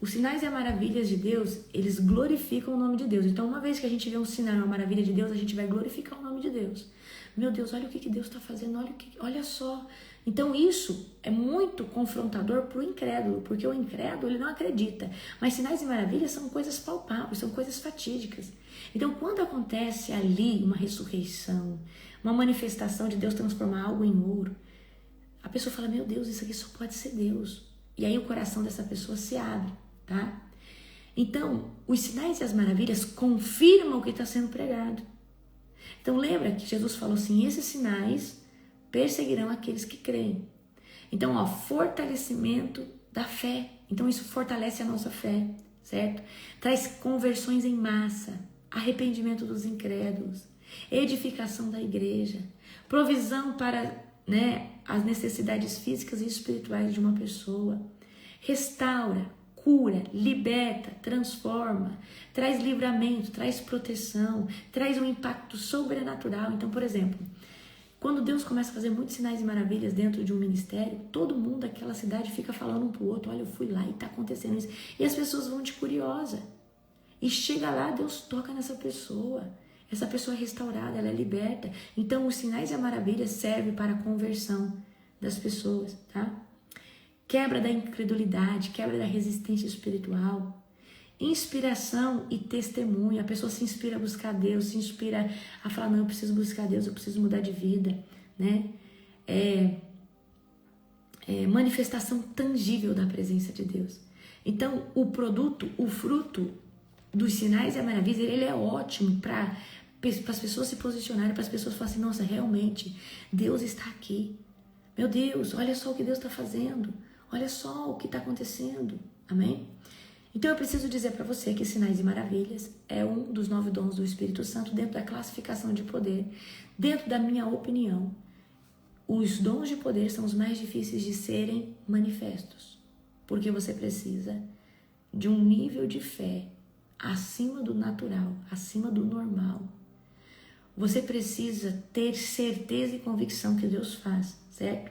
Os sinais e as maravilhas de Deus, eles glorificam o nome de Deus. Então, uma vez que a gente vê um sinal e uma maravilha de Deus, a gente vai glorificar o nome de Deus. Meu Deus, olha o que Deus está fazendo, olha só. Então, isso é muito confrontador para o incrédulo, porque o incrédulo, ele não acredita. Mas sinais e maravilhas são coisas palpáveis, são coisas fatídicas. Então, quando acontece ali uma ressurreição, uma manifestação de Deus transformar algo em ouro, a pessoa fala, meu Deus, isso aqui só pode ser Deus. E aí o coração dessa pessoa se abre, tá? Então, os sinais e as maravilhas confirmam o que está sendo pregado. Então, lembra que Jesus falou assim, esses sinais perseguirão aqueles que creem. Então, fortalecimento da fé. Então, isso fortalece a nossa fé, certo? Traz conversões em massa, arrependimento dos incrédulos, edificação da igreja, provisão para, né, as necessidades físicas e espirituais de uma pessoa, restaura, cura, liberta, transforma, traz livramento, traz proteção, traz um impacto sobrenatural. Então, por exemplo, quando Deus começa a fazer muitos sinais e maravilhas dentro de um ministério, todo mundo daquela cidade fica falando um pro outro, olha, eu fui lá e está acontecendo isso. E as pessoas vão de curiosa. E chega lá, Deus toca nessa pessoa. Essa pessoa é restaurada, ela é liberta. Então, os sinais e a maravilha servem para a conversão das pessoas, tá? Quebra da incredulidade, quebra da resistência espiritual. Inspiração e testemunho. A pessoa se inspira a buscar Deus, se inspira a falar, não, eu preciso buscar Deus, eu preciso mudar de vida, né? Manifestação tangível da presença de Deus. Então, o produto, o fruto dos sinais e a maravilha, ele é ótimo para para as pessoas se posicionarem, para as pessoas falarem assim, nossa, realmente, Deus está aqui. Meu Deus, olha só o que Deus está fazendo. Olha só o que está acontecendo. Amém? Então eu preciso dizer para você que sinais e maravilhas é um dos 9 dons do Espírito Santo dentro da classificação de poder. Dentro da minha opinião, os dons de poder são os mais difíceis de serem manifestos. Porque você precisa de um nível de fé acima do natural, acima do normal. Você precisa ter certeza e convicção que Deus faz, certo?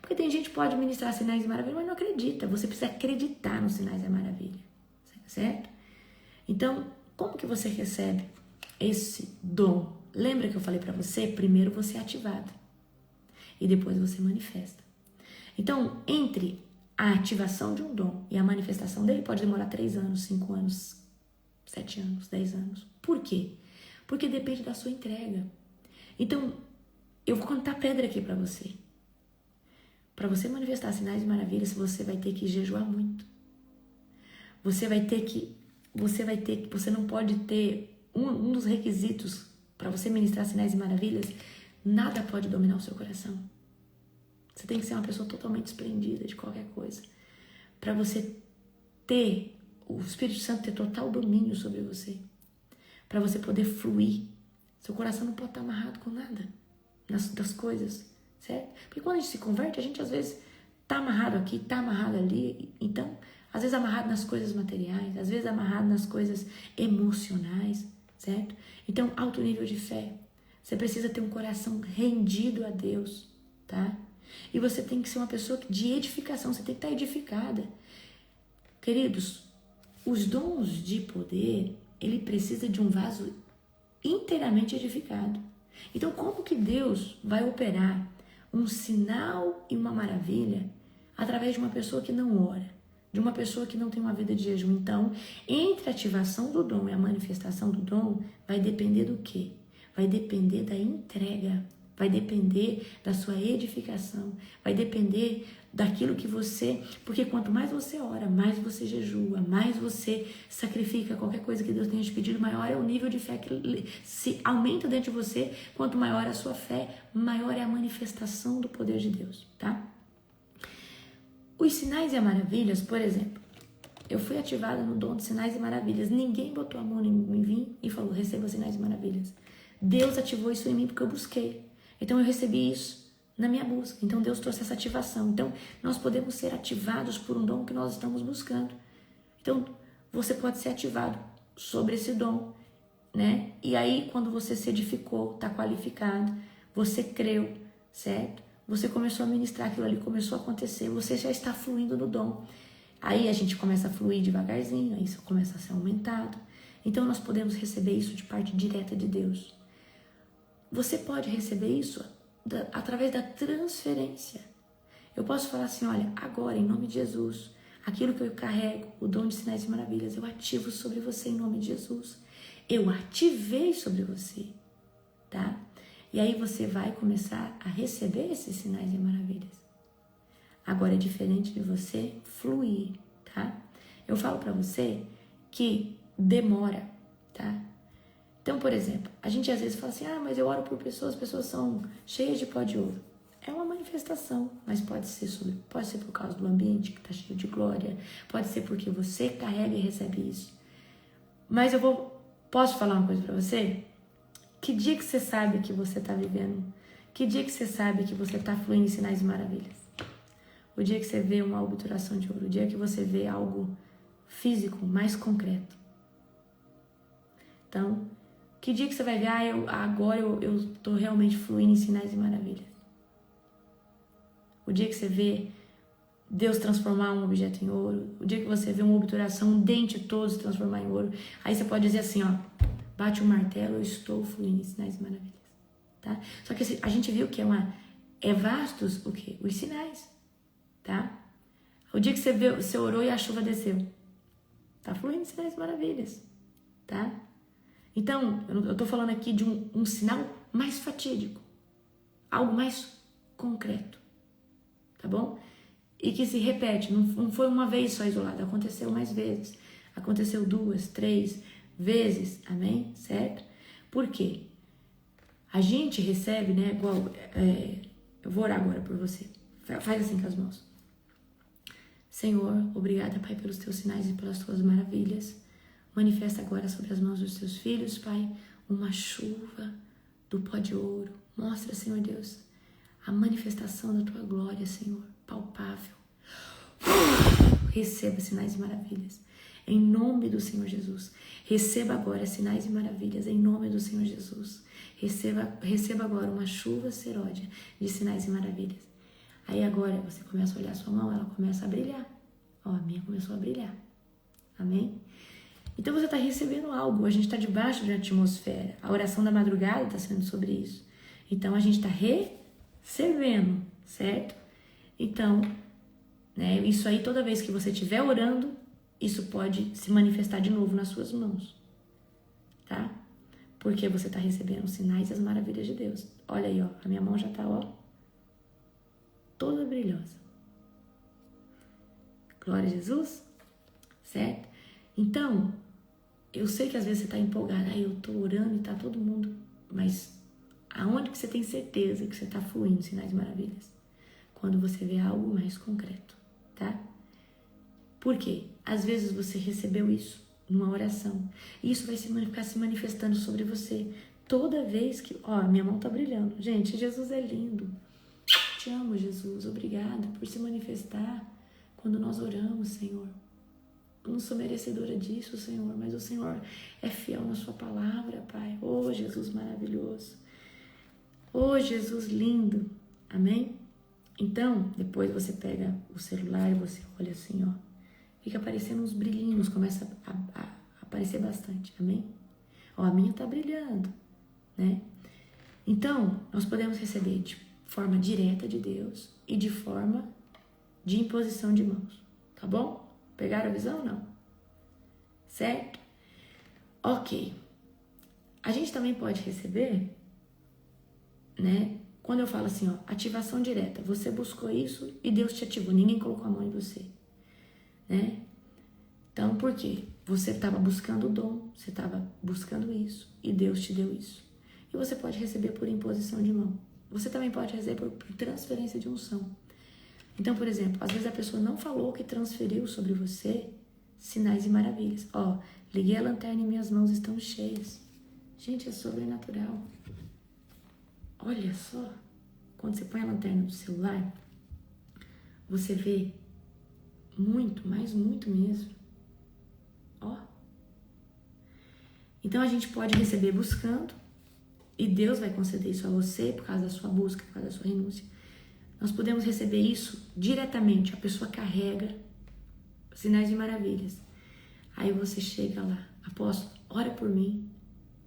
Porque tem gente que pode ministrar sinais e maravilhas, mas não acredita. Você precisa acreditar nos sinais e maravilhas, certo? Então, como que você recebe esse dom? Lembra que eu falei para você? Primeiro você é ativado e depois você manifesta. Então, entre a ativação de um dom e a manifestação dele pode demorar 3 anos, 5 anos, 7 anos, 10 anos. Por quê? Porque depende da sua entrega. Então, eu vou contar pedra aqui para você. Para você manifestar sinais e maravilhas, você vai ter que jejuar muito. Você não pode ter um dos requisitos para você ministrar sinais e maravilhas, nada pode dominar o seu coração. Você tem que ser uma pessoa totalmente desprendida de qualquer coisa. Para você ter, o Espírito Santo ter total domínio sobre você. Para você poder fluir. Seu coração não pode estar amarrado com nada das coisas, certo? Porque quando a gente se converte, a gente às vezes está amarrado aqui, está amarrado ali. Então, às vezes amarrado nas coisas materiais, às vezes amarrado nas coisas emocionais, certo? Então, alto nível de fé. Você precisa ter um coração rendido a Deus, tá? E você tem que ser uma pessoa de edificação, você tem que estar edificada. Queridos, os dons de poder, ele precisa de um vaso inteiramente edificado. Então, como que Deus vai operar um sinal e uma maravilha através de uma pessoa que não ora, de uma pessoa que não tem uma vida de jejum? Então, entre a ativação do dom e a manifestação do dom, vai depender do quê? Vai depender da entrega, vai depender da sua edificação, vai depender daquilo que você... Porque quanto mais você ora, mais você jejua, mais você sacrifica qualquer coisa que Deus tenha te pedido, maior é o nível de fé que se aumenta dentro de você. Quanto maior é a sua fé, maior é a manifestação do poder de Deus, tá? Os sinais e as maravilhas, por exemplo, eu fui ativada no dom de sinais e maravilhas. Ninguém botou a mão em mim e falou, receba sinais e maravilhas. Deus ativou isso em mim porque eu busquei. Então eu recebi isso na minha busca. Então Deus trouxe essa ativação. Então nós podemos ser ativados por um dom que nós estamos buscando. Então você pode ser ativado sobre esse dom, né? E aí quando você se edificou, está qualificado, você creu, certo? Você começou a ministrar, aquilo ali começou a acontecer, você já está fluindo no dom. Aí a gente começa a fluir devagarzinho, aí isso começa a ser aumentado. Então nós podemos receber isso de parte direta de Deus. Você pode receber isso através da transferência. Eu posso falar assim, olha, agora em nome de Jesus, aquilo que eu carrego, o dom de sinais e maravilhas, eu ativo sobre você em nome de Jesus. Eu ativei sobre você, tá? E aí você vai começar a receber esses sinais e maravilhas. Agora é diferente de você fluir, tá? Eu falo pra você que demora, tá? Então, por exemplo, a gente às vezes fala assim, mas eu oro por pessoas, as pessoas são cheias de pó de ouro. É uma manifestação, mas pode ser por causa do ambiente que está cheio de glória, pode ser porque você carrega e recebe isso. Mas posso falar uma coisa para você? Que dia que você sabe que você está vivendo? Que dia que você sabe que você está fluindo em sinais e maravilhas? O dia que você vê uma obturação de ouro, o dia que você vê algo físico, mais concreto. Então, que dia que você vai ver, agora eu estou realmente fluindo em sinais e maravilhas. O dia que você vê Deus transformar um objeto em ouro, o dia que você vê uma obturação, um dente todo se transformar em ouro, aí você pode dizer assim, bate o martelo, eu estou fluindo em sinais e maravilhas. Tá? Só que a gente viu que é vastos o quê? Os sinais. Tá? O dia que você orou e a chuva desceu, tá fluindo em sinais e maravilhas. Tá? Então, eu tô falando aqui de um sinal mais fatídico, algo mais concreto, tá bom? E que se repete, não foi uma vez só isolado, aconteceu mais vezes, aconteceu 2, 3 vezes, amém? Certo? Por quê? A gente recebe, né, igual, eu vou orar agora por você. Faz assim com as mãos. Senhor, obrigada, Pai, pelos teus sinais e pelas tuas maravilhas. Manifesta agora sobre as mãos dos teus filhos, Pai, uma chuva do pó de ouro. Mostra, Senhor Deus, a manifestação da tua glória, Senhor, palpável. Receba sinais e maravilhas. Em nome do Senhor Jesus. Receba agora sinais e maravilhas. Em nome do Senhor Jesus. Receba agora uma chuva seródia de sinais e maravilhas. Aí agora você começa a olhar a sua mão, ela começa a brilhar. Ó, a minha começou a brilhar. Amém? Então você está recebendo algo. A gente está debaixo de uma atmosfera. A oração da madrugada está sendo sobre isso. Então a gente está recebendo, certo? Então, né, isso aí toda vez que você estiver orando, isso pode se manifestar de novo nas suas mãos, tá? Porque você está recebendo os sinais e as maravilhas de Deus. Olha aí, ó, a minha mão já está, ó, toda brilhosa. Glória a Jesus, certo? Então, eu sei que às vezes você está empolgada, aí eu estou orando e está todo mundo, mas aonde que você tem certeza que você está fluindo sinais e maravilhas? Quando você vê algo mais concreto, tá? Por quê? Às vezes você recebeu isso numa oração. E isso vai ficar se manifestando sobre você. Toda vez que... Ó, minha mão tá brilhando. Gente, Jesus é lindo. Te amo, Jesus. Obrigada por se manifestar quando nós oramos, Senhor. Eu não sou merecedora disso, Senhor, mas o Senhor é fiel na sua palavra, Pai. Oh, Jesus maravilhoso. Oh, Jesus lindo. Amém? Então, depois você pega o celular e você olha assim, ó. Fica aparecendo uns brilhinhos, começa a aparecer bastante, amém? Ó, a minha tá brilhando, né? Então, nós podemos receber de forma direta de Deus e de forma de imposição de mãos, tá bom? Pegaram a visão, não? Certo? Ok. A gente também pode receber, né? Quando eu falo assim, ó, ativação direta, você buscou isso e Deus te ativou, ninguém colocou a mão em você. Né? Então, por quê? Você estava buscando o dom, você estava buscando isso e Deus te deu isso. E você pode receber por imposição de mão. Você também pode receber por transferência de unção. Então, por exemplo, às vezes a pessoa não falou que transferiu sobre você sinais e maravilhas. Ó, liguei a lanterna e minhas mãos estão cheias. Gente, é sobrenatural. Olha só, quando você põe a lanterna no celular, você vê muito, mas muito mesmo. Ó. Então a gente pode receber buscando e Deus vai conceder isso a você por causa da sua busca, por causa da sua renúncia. Nós podemos receber isso diretamente. A pessoa carrega sinais e maravilhas. Aí você chega lá, apóstolo, ora por mim.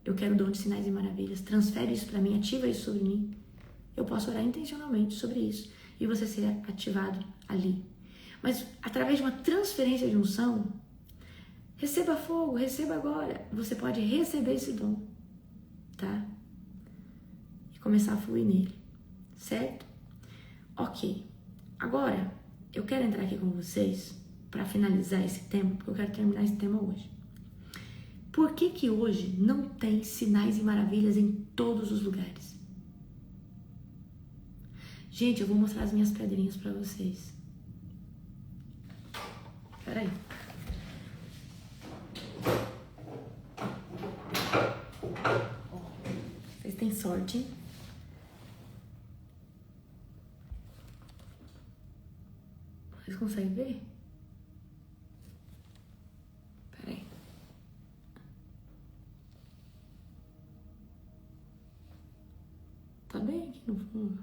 Eu quero o dom de sinais e maravilhas. Transfere isso para mim, ativa isso sobre mim. Eu posso orar intencionalmente sobre isso e você ser ativado ali. Mas através de uma transferência de unção, receba fogo, receba agora. Você pode receber esse dom, tá? E começar a fluir nele, certo? Ok. Agora, eu quero entrar aqui com vocês para finalizar esse tema, porque eu quero terminar esse tema hoje. Por que que hoje não tem sinais e maravilhas em todos os lugares? Gente, eu vou mostrar as minhas pedrinhas para vocês. Peraí. Vocês têm sorte, hein? Vocês conseguem ver? Peraí. Tá bem aqui no fundo.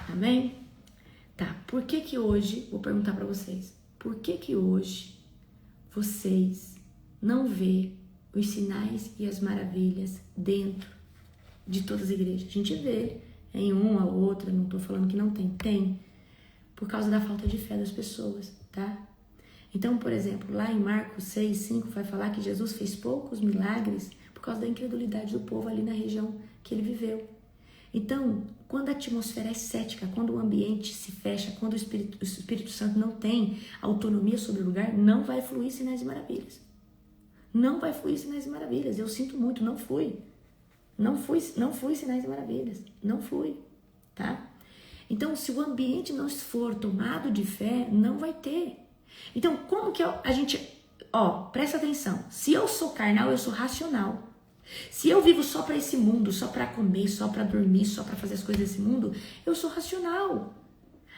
Tá bem? Tá, por que que hoje, vou perguntar pra vocês, por que que hoje vocês não vê os sinais e as maravilhas dentro de todas as igrejas? A gente vê em uma ou outra, não tô falando que não tem, tem, por causa da falta de fé das pessoas, tá? Então, por exemplo, lá em Marcos 6:5 vai falar que Jesus fez poucos milagres por causa da incredulidade do povo ali na região que ele viveu. Então, quando a atmosfera é cética, quando o ambiente se fecha, quando o Espírito Santo não tem autonomia sobre o lugar, não vai fluir sinais e maravilhas. Não vai fluir sinais e maravilhas. Eu sinto muito, não fui. Não fui sinais e maravilhas. Não fui, tá? Então, se o ambiente não for tomado de fé, não vai ter. Então, como que a gente... presta atenção. Se eu sou carnal, eu sou racional. Se eu vivo só para esse mundo, só para comer, só para dormir, só para fazer as coisas desse mundo, eu sou racional.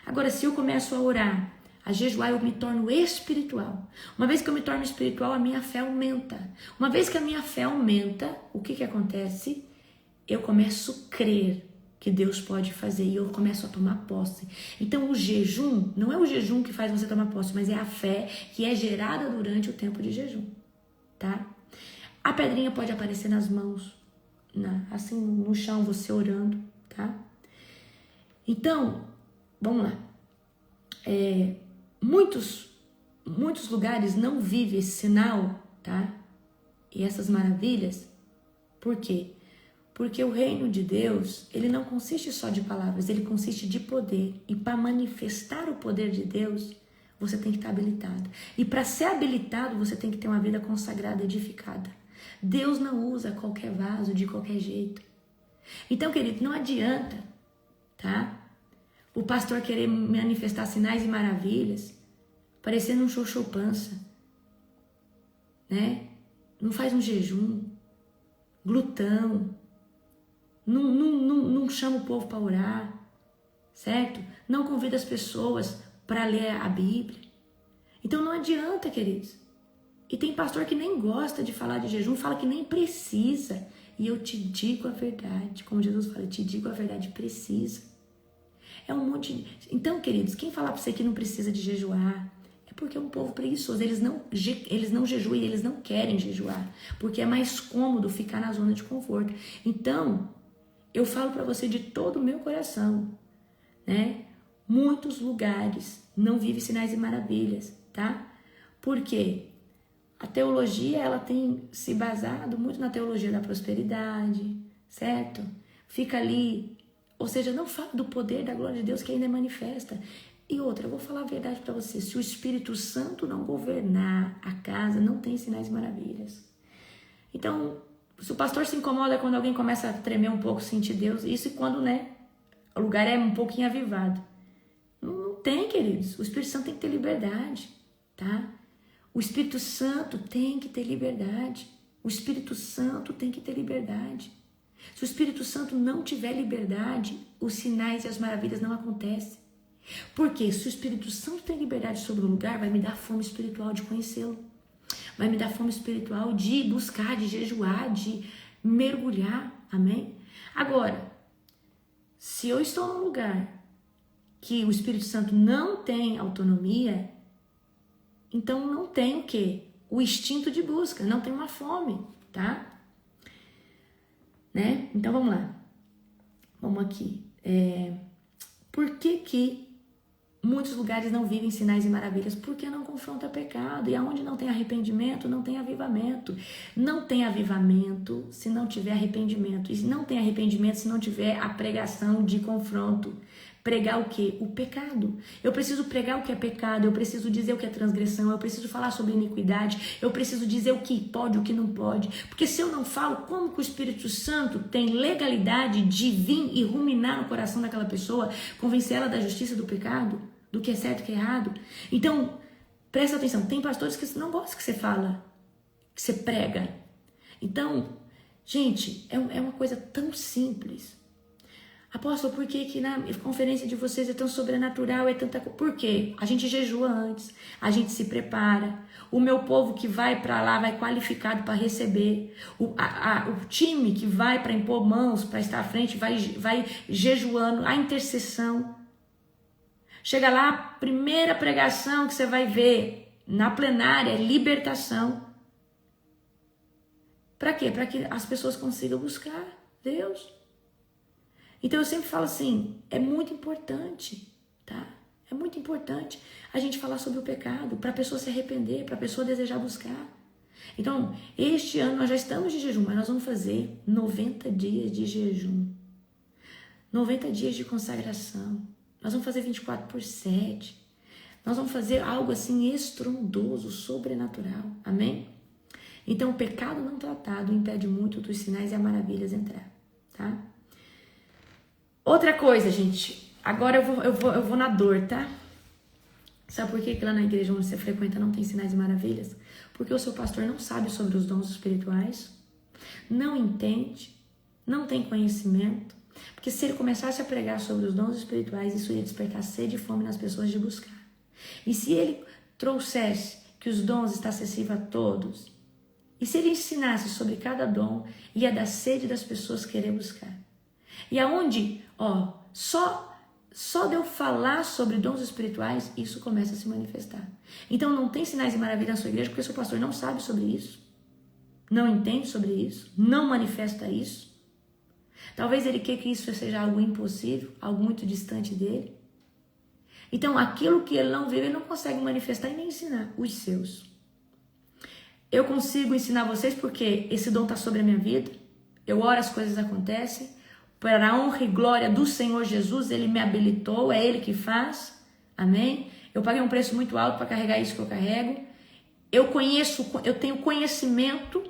Agora, se eu começo a orar, a jejuar, eu me torno espiritual. Uma vez que eu me torno espiritual, a minha fé aumenta. Uma vez que a minha fé aumenta, o que acontece? Eu começo a crer que Deus pode fazer e eu começo a tomar posse. Então, o jejum, não é o jejum que faz você tomar posse, mas é a fé que é gerada durante o tempo de jejum, tá? A pedrinha pode aparecer nas mãos, assim no chão, você orando, tá? Então, vamos lá. Muitos lugares não vivem esse sinal, tá? E essas maravilhas. Por quê? Porque o reino de Deus, ele não consiste só de palavras, ele consiste de poder. E para manifestar o poder de Deus, você tem que estar habilitado. E para ser habilitado, você tem que ter uma vida consagrada, edificada. Deus não usa qualquer vaso de qualquer jeito. Então, querido, não adianta, tá? O pastor querer manifestar sinais e maravilhas, parecendo um xoxô-pança, né? Não faz um jejum, glutão, não chama o povo para orar, certo? Não convida as pessoas para ler a Bíblia. Então não adianta, queridos. E tem pastor que nem gosta de falar de jejum, fala que nem precisa. E eu te digo a verdade, como Jesus fala, eu te digo a verdade, precisa. É um monte de... Então, queridos, quem falar para você que não precisa de jejuar, é porque é um povo preguiçoso. Eles não jejuam e eles não querem jejuar, porque é mais cômodo ficar na zona de conforto. Então, eu falo para você de todo o meu coração, né? Muitos lugares não vivem sinais e maravilhas, tá? Por quê? A teologia, ela tem se basado muito na teologia da prosperidade, certo? Fica ali, ou seja, não fala do poder da glória de Deus que ainda é manifesta. E outra, eu vou falar a verdade para você, se o Espírito Santo não governar a casa, não tem sinais e maravilhas. Então, se o pastor se incomoda quando alguém começa a tremer um pouco, sentir Deus, isso quando, né, o lugar é um pouquinho avivado. Não tem, queridos, o Espírito Santo tem que ter liberdade, tá? O Espírito Santo tem que ter liberdade. O Espírito Santo tem que ter liberdade. Se o Espírito Santo não tiver liberdade, os sinais e as maravilhas não acontecem. Porque se o Espírito Santo tem liberdade sobre o lugar, vai me dar fome espiritual de conhecê-lo. Vai me dar fome espiritual de buscar, de jejuar, de mergulhar. Amém? Agora, se eu estou num lugar que o Espírito Santo não tem autonomia, então não tem o quê? O instinto de busca, não tem uma fome, tá? Né? Então vamos lá. Vamos aqui. Por que muitos lugares não vivem sinais e maravilhas? Porque não confronta pecado. E aonde não tem arrependimento, não tem avivamento. Não tem avivamento se não tiver arrependimento. E não tem arrependimento se não tiver a pregação de confronto. Pregar o quê? O pecado. Eu preciso pregar o que é pecado, eu preciso dizer o que é transgressão, eu preciso falar sobre iniquidade, eu preciso dizer o que pode, o que não pode. Porque se eu não falo, como que o Espírito Santo tem legalidade de vir e ruminar no coração daquela pessoa, convencer ela da justiça e do pecado, do que é certo e o que é errado? Então, presta atenção, tem pastores que não gostam que você fala, que você prega. Então, gente, é uma coisa tão simples. Apóstolo, por que na conferência de vocês é tão sobrenatural, é tanta coisa? Por quê? A gente jejua antes, a gente se prepara. O meu povo que vai para lá vai qualificado para receber. O time que vai para impor mãos, para estar à frente, vai jejuando. A intercessão. Chega lá, a primeira pregação que você vai ver na plenária é libertação. Para quê? Para que as pessoas consigam buscar Deus. Então eu sempre falo assim, é muito importante, tá? É muito importante a gente falar sobre o pecado, para a pessoa se arrepender, para a pessoa desejar buscar. Então, este ano nós já estamos de jejum, mas nós vamos fazer 90 dias de jejum. 90 dias de consagração. Nós vamos fazer 24/7. Nós vamos fazer algo assim estrondoso, sobrenatural. Amém? Então, o pecado não tratado impede muito dos sinais e as maravilhas entrar, tá? Outra coisa, gente. Agora eu vou na dor, tá? Sabe por que lá na igreja onde você frequenta não tem sinais e maravilhas? Porque o seu pastor não sabe sobre os dons espirituais, não entende, não tem conhecimento. Porque se ele começasse a pregar sobre os dons espirituais, isso ia despertar sede e fome nas pessoas de buscar. E se ele trouxesse que os dons estão acessíveis a todos, e se ele ensinasse sobre cada dom, ia dar sede das pessoas querer buscar. E aonde, só de eu falar sobre dons espirituais, isso começa a se manifestar. Então não tem sinais e maravilhas na sua igreja porque seu pastor não sabe sobre isso, não entende sobre isso, não manifesta isso. Talvez ele queira que isso seja algo impossível, algo muito distante dele. Então aquilo que ele não vive, ele não consegue manifestar e nem ensinar os seus. Eu consigo ensinar vocês porque esse dom está sobre a minha vida. Eu oro, as coisas acontecem. Para a honra e glória do Senhor Jesus, Ele me habilitou, é Ele que faz. Amém? Eu paguei um preço muito alto para carregar isso que eu carrego. Eu tenho conhecimento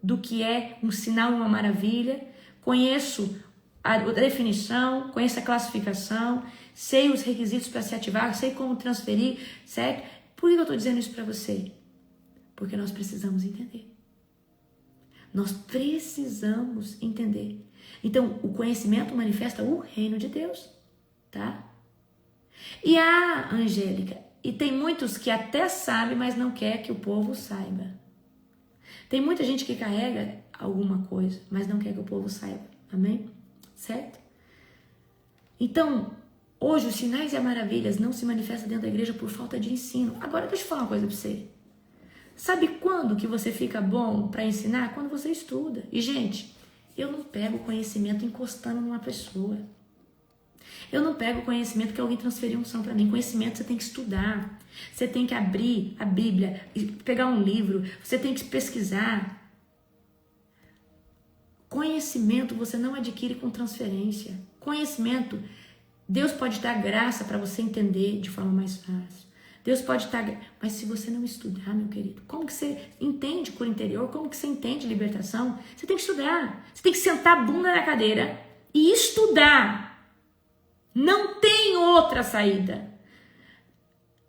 do que é um sinal e uma maravilha. Conheço a definição, conheço a classificação, sei os requisitos para se ativar, sei como transferir, certo? Por que eu estou dizendo isso para você? Porque nós precisamos entender. Nós precisamos entender. Então, o conhecimento manifesta o reino de Deus, tá? E a Angélica, e tem muitos que até sabem, mas não quer que o povo saiba. Tem muita gente que carrega alguma coisa, mas não quer que o povo saiba. Amém? Certo? Então, hoje os sinais e as maravilhas não se manifestam dentro da igreja por falta de ensino. Agora, deixa eu falar uma coisa para você. Sabe quando que você fica bom para ensinar? Quando você estuda. E, gente, eu não pego conhecimento encostando numa pessoa. Eu não pego conhecimento que alguém transferiu unção para mim. Conhecimento você tem que estudar. Você tem que abrir a Bíblia, pegar um livro. Você tem que pesquisar. Conhecimento você não adquire com transferência. Conhecimento, Deus pode dar graça para você entender de forma mais fácil. Deus pode estar... Mas se você não estudar, meu querido, como que você entende cura interior? Como que você entende libertação? Você tem que estudar. Você tem que sentar a bunda na cadeira e estudar. Não tem outra saída.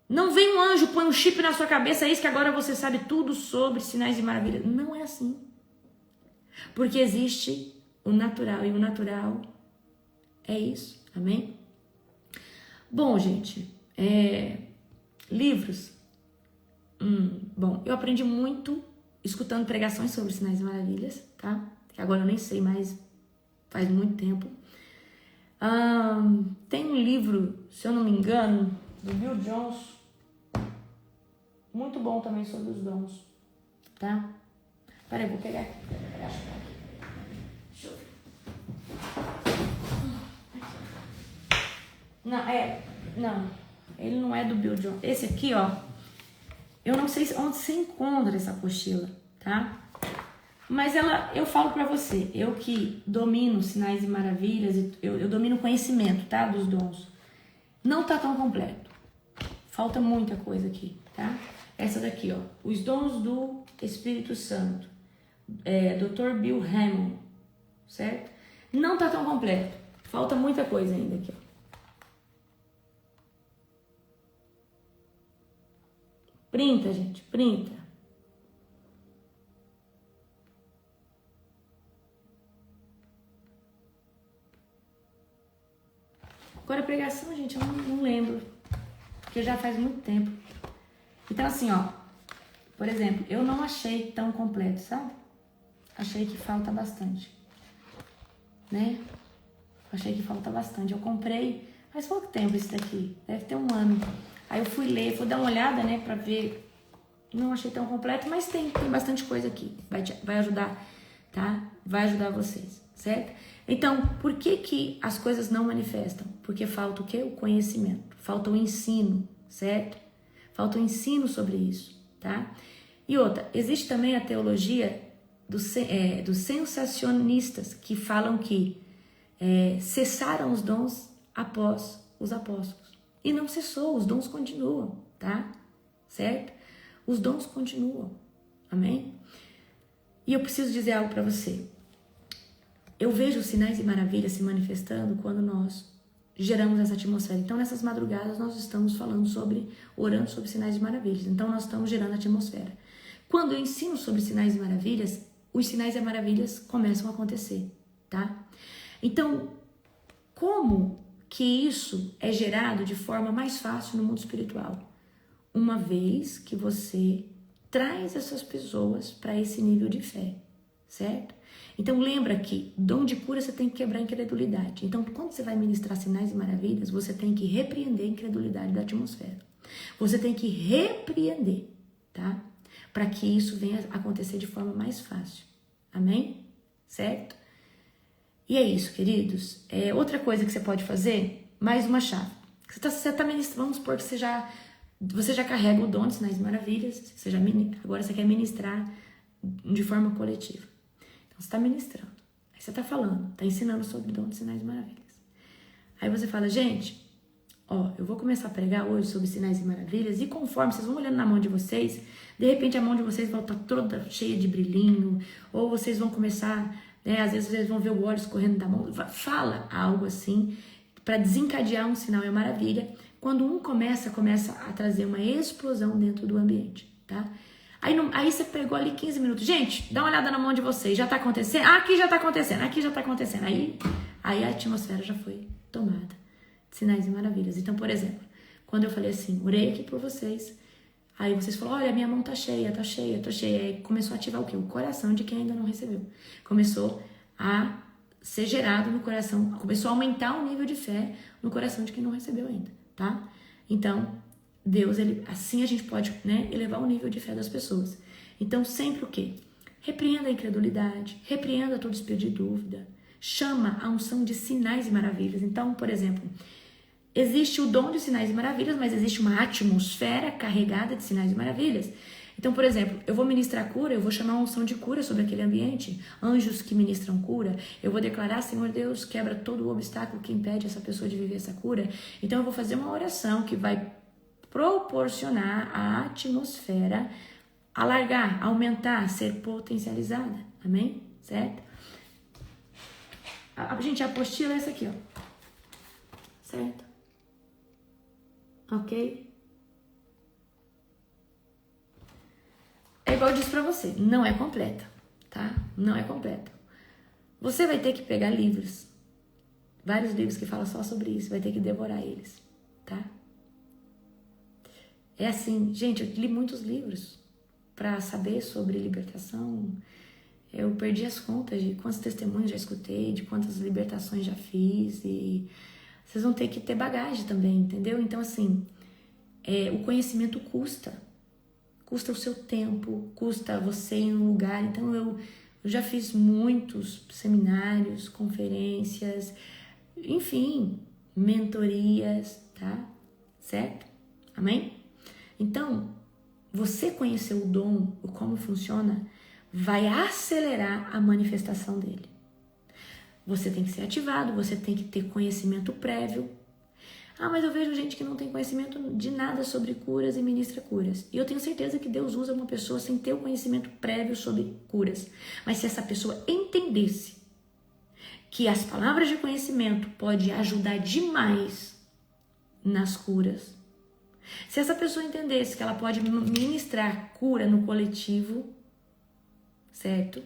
Não vem um anjo, põe um chip na sua cabeça, é isso que agora você sabe tudo sobre sinais e maravilhas. Não é assim. Porque existe o natural, e o natural é isso. Amém? Bom, gente, livros. Bom, eu aprendi muito escutando pregações sobre sinais e maravilhas, tá? Que agora eu nem sei mais, faz muito tempo. Tem um livro, se eu não me engano, do Bill Johnson, muito bom também sobre os dons, tá? Peraí, vou pegar aqui. Deixa eu ver. Não, ele não é do Bill Johnson. Esse aqui, ó, eu não sei onde você encontra essa apostila, tá? Mas eu falo pra você, eu que domino sinais e maravilhas, eu domino o conhecimento, tá? Dos dons. Não tá tão completo. Falta muita coisa aqui, tá? Essa daqui, ó, Os Dons do Espírito Santo, Dr. Bill Hamon, certo? Não tá tão completo. Falta muita coisa ainda aqui, ó. Printa, gente, printa. Agora a pregação, gente, eu não lembro, porque já faz muito tempo. Então assim, ó, por exemplo, eu não achei tão completo, sabe? Achei que falta bastante, né? Achei que falta bastante. Eu comprei faz pouco tempo esse daqui, deve ter um ano. Aí eu fui ler, fui dar uma olhada, né, pra ver. Não achei tão completo, mas tem bastante coisa aqui. Vai ajudar, tá? Vai ajudar vocês, certo? Então, por que as coisas não manifestam? Porque falta o quê? O conhecimento. Falta o ensino, certo? Falta o ensino sobre isso, tá? E outra, existe também a teologia dos sensacionistas, que falam que cessaram os dons após os apóstolos. E não cessou, os dons continuam, tá? Certo? Os dons continuam. Amém? E eu preciso dizer algo para você. Eu vejo os sinais e maravilhas se manifestando quando nós geramos essa atmosfera. Então, nessas madrugadas, nós estamos orando sobre sinais e maravilhas. Então, nós estamos gerando a atmosfera. Quando eu ensino sobre sinais e maravilhas, os sinais e maravilhas começam a acontecer, tá? Então, como que isso é gerado de forma mais fácil no mundo espiritual? Uma vez que você traz essas pessoas para esse nível de fé, certo? Então lembra que dom de cura você tem que quebrar a incredulidade. Então quando você vai ministrar sinais e maravilhas, você tem que repreender a incredulidade da atmosfera. Você tem que repreender, tá? Para que isso venha acontecer de forma mais fácil. Amém? Certo? E é isso, queridos. Outra coisa que você pode fazer, mais uma chave. Você tá ministrando, vamos supor que você já carrega o dom de sinais e maravilhas, agora você quer ministrar de forma coletiva. Então você está ministrando, aí você está falando, está ensinando sobre o dom de sinais e maravilhas. Aí você fala, gente, eu vou começar a pregar hoje sobre sinais e maravilhas, e conforme vocês vão olhando na mão de vocês, de repente a mão de vocês vai estar toda cheia de brilhinho, ou vocês vão começar, às vezes vocês vão ver o óleo escorrendo da mão. Fala algo assim, para desencadear um sinal e uma maravilha. Quando um começa a trazer uma explosão dentro do ambiente, tá? Aí você pegou ali 15 minutos. Gente, dá uma olhada na mão de vocês. Já tá acontecendo? Aqui já tá acontecendo, aqui já tá acontecendo. Aí a atmosfera já foi tomada. Sinais e maravilhas. Então, por exemplo, quando eu falei assim, orei aqui por vocês. Aí vocês falaram, olha, minha mão tá cheia, tá cheia, tá cheia. Aí começou a ativar o quê? O coração de quem ainda não recebeu. Começou a ser gerado no coração. Começou a aumentar o nível de fé no coração de quem não recebeu ainda, tá? Então, Deus, assim a gente pode, elevar o nível de fé das pessoas. Então, sempre o quê? Repreenda a incredulidade, repreenda todo espírito de dúvida, chama a unção de sinais e maravilhas. Então, por exemplo, existe o dom de sinais e maravilhas, mas existe uma atmosfera carregada de sinais e maravilhas. Então, por exemplo, eu vou ministrar cura, eu vou chamar uma unção de cura sobre aquele ambiente, anjos que ministram cura, eu vou declarar, Senhor Deus, quebra todo o obstáculo que impede essa pessoa de viver essa cura. Então, eu vou fazer uma oração que vai proporcionar a atmosfera alargar, aumentar, ser potencializada. Amém? Certo? Gente, a apostila é essa aqui, ó. Certo? Ok? É igual eu disse pra você, não é completa, tá? Não é completa. Você vai ter que pegar livros, vários livros que falam só sobre isso, vai ter que devorar eles, tá? É assim, gente, eu li muitos livros para saber sobre libertação. Eu perdi as contas de quantos testemunhos já escutei, de quantas libertações já fiz, e vocês vão ter que ter bagagem também, entendeu? Então, assim, o conhecimento custa o seu tempo, custa você ir num lugar. Então, eu já fiz muitos seminários, conferências, enfim, mentorias, tá? Certo? Amém? Então, você conhecer o dom, o como funciona, vai acelerar a manifestação dele. Você tem que ser ativado, você tem que ter conhecimento prévio. Mas eu vejo gente que não tem conhecimento de nada sobre curas e ministra curas. E eu tenho certeza que Deus usa uma pessoa sem ter o conhecimento prévio sobre curas. Mas se essa pessoa entendesse que as palavras de conhecimento podem ajudar demais nas curas, se essa pessoa entendesse que ela pode ministrar cura no coletivo, certo?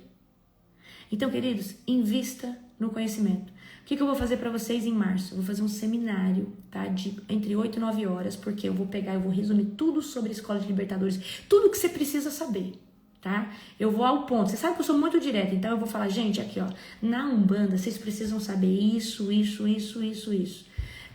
Então, queridos, invista no conhecimento. O que eu vou fazer para vocês em março? Eu vou fazer um seminário, tá? De entre 8 e 9 horas, porque eu vou resumir tudo sobre a Escola de Libertadores, tudo que você precisa saber, tá? Eu vou ao ponto. Você sabe que eu sou muito direta, então eu vou falar, gente, aqui, ó, na Umbanda, vocês precisam saber isso.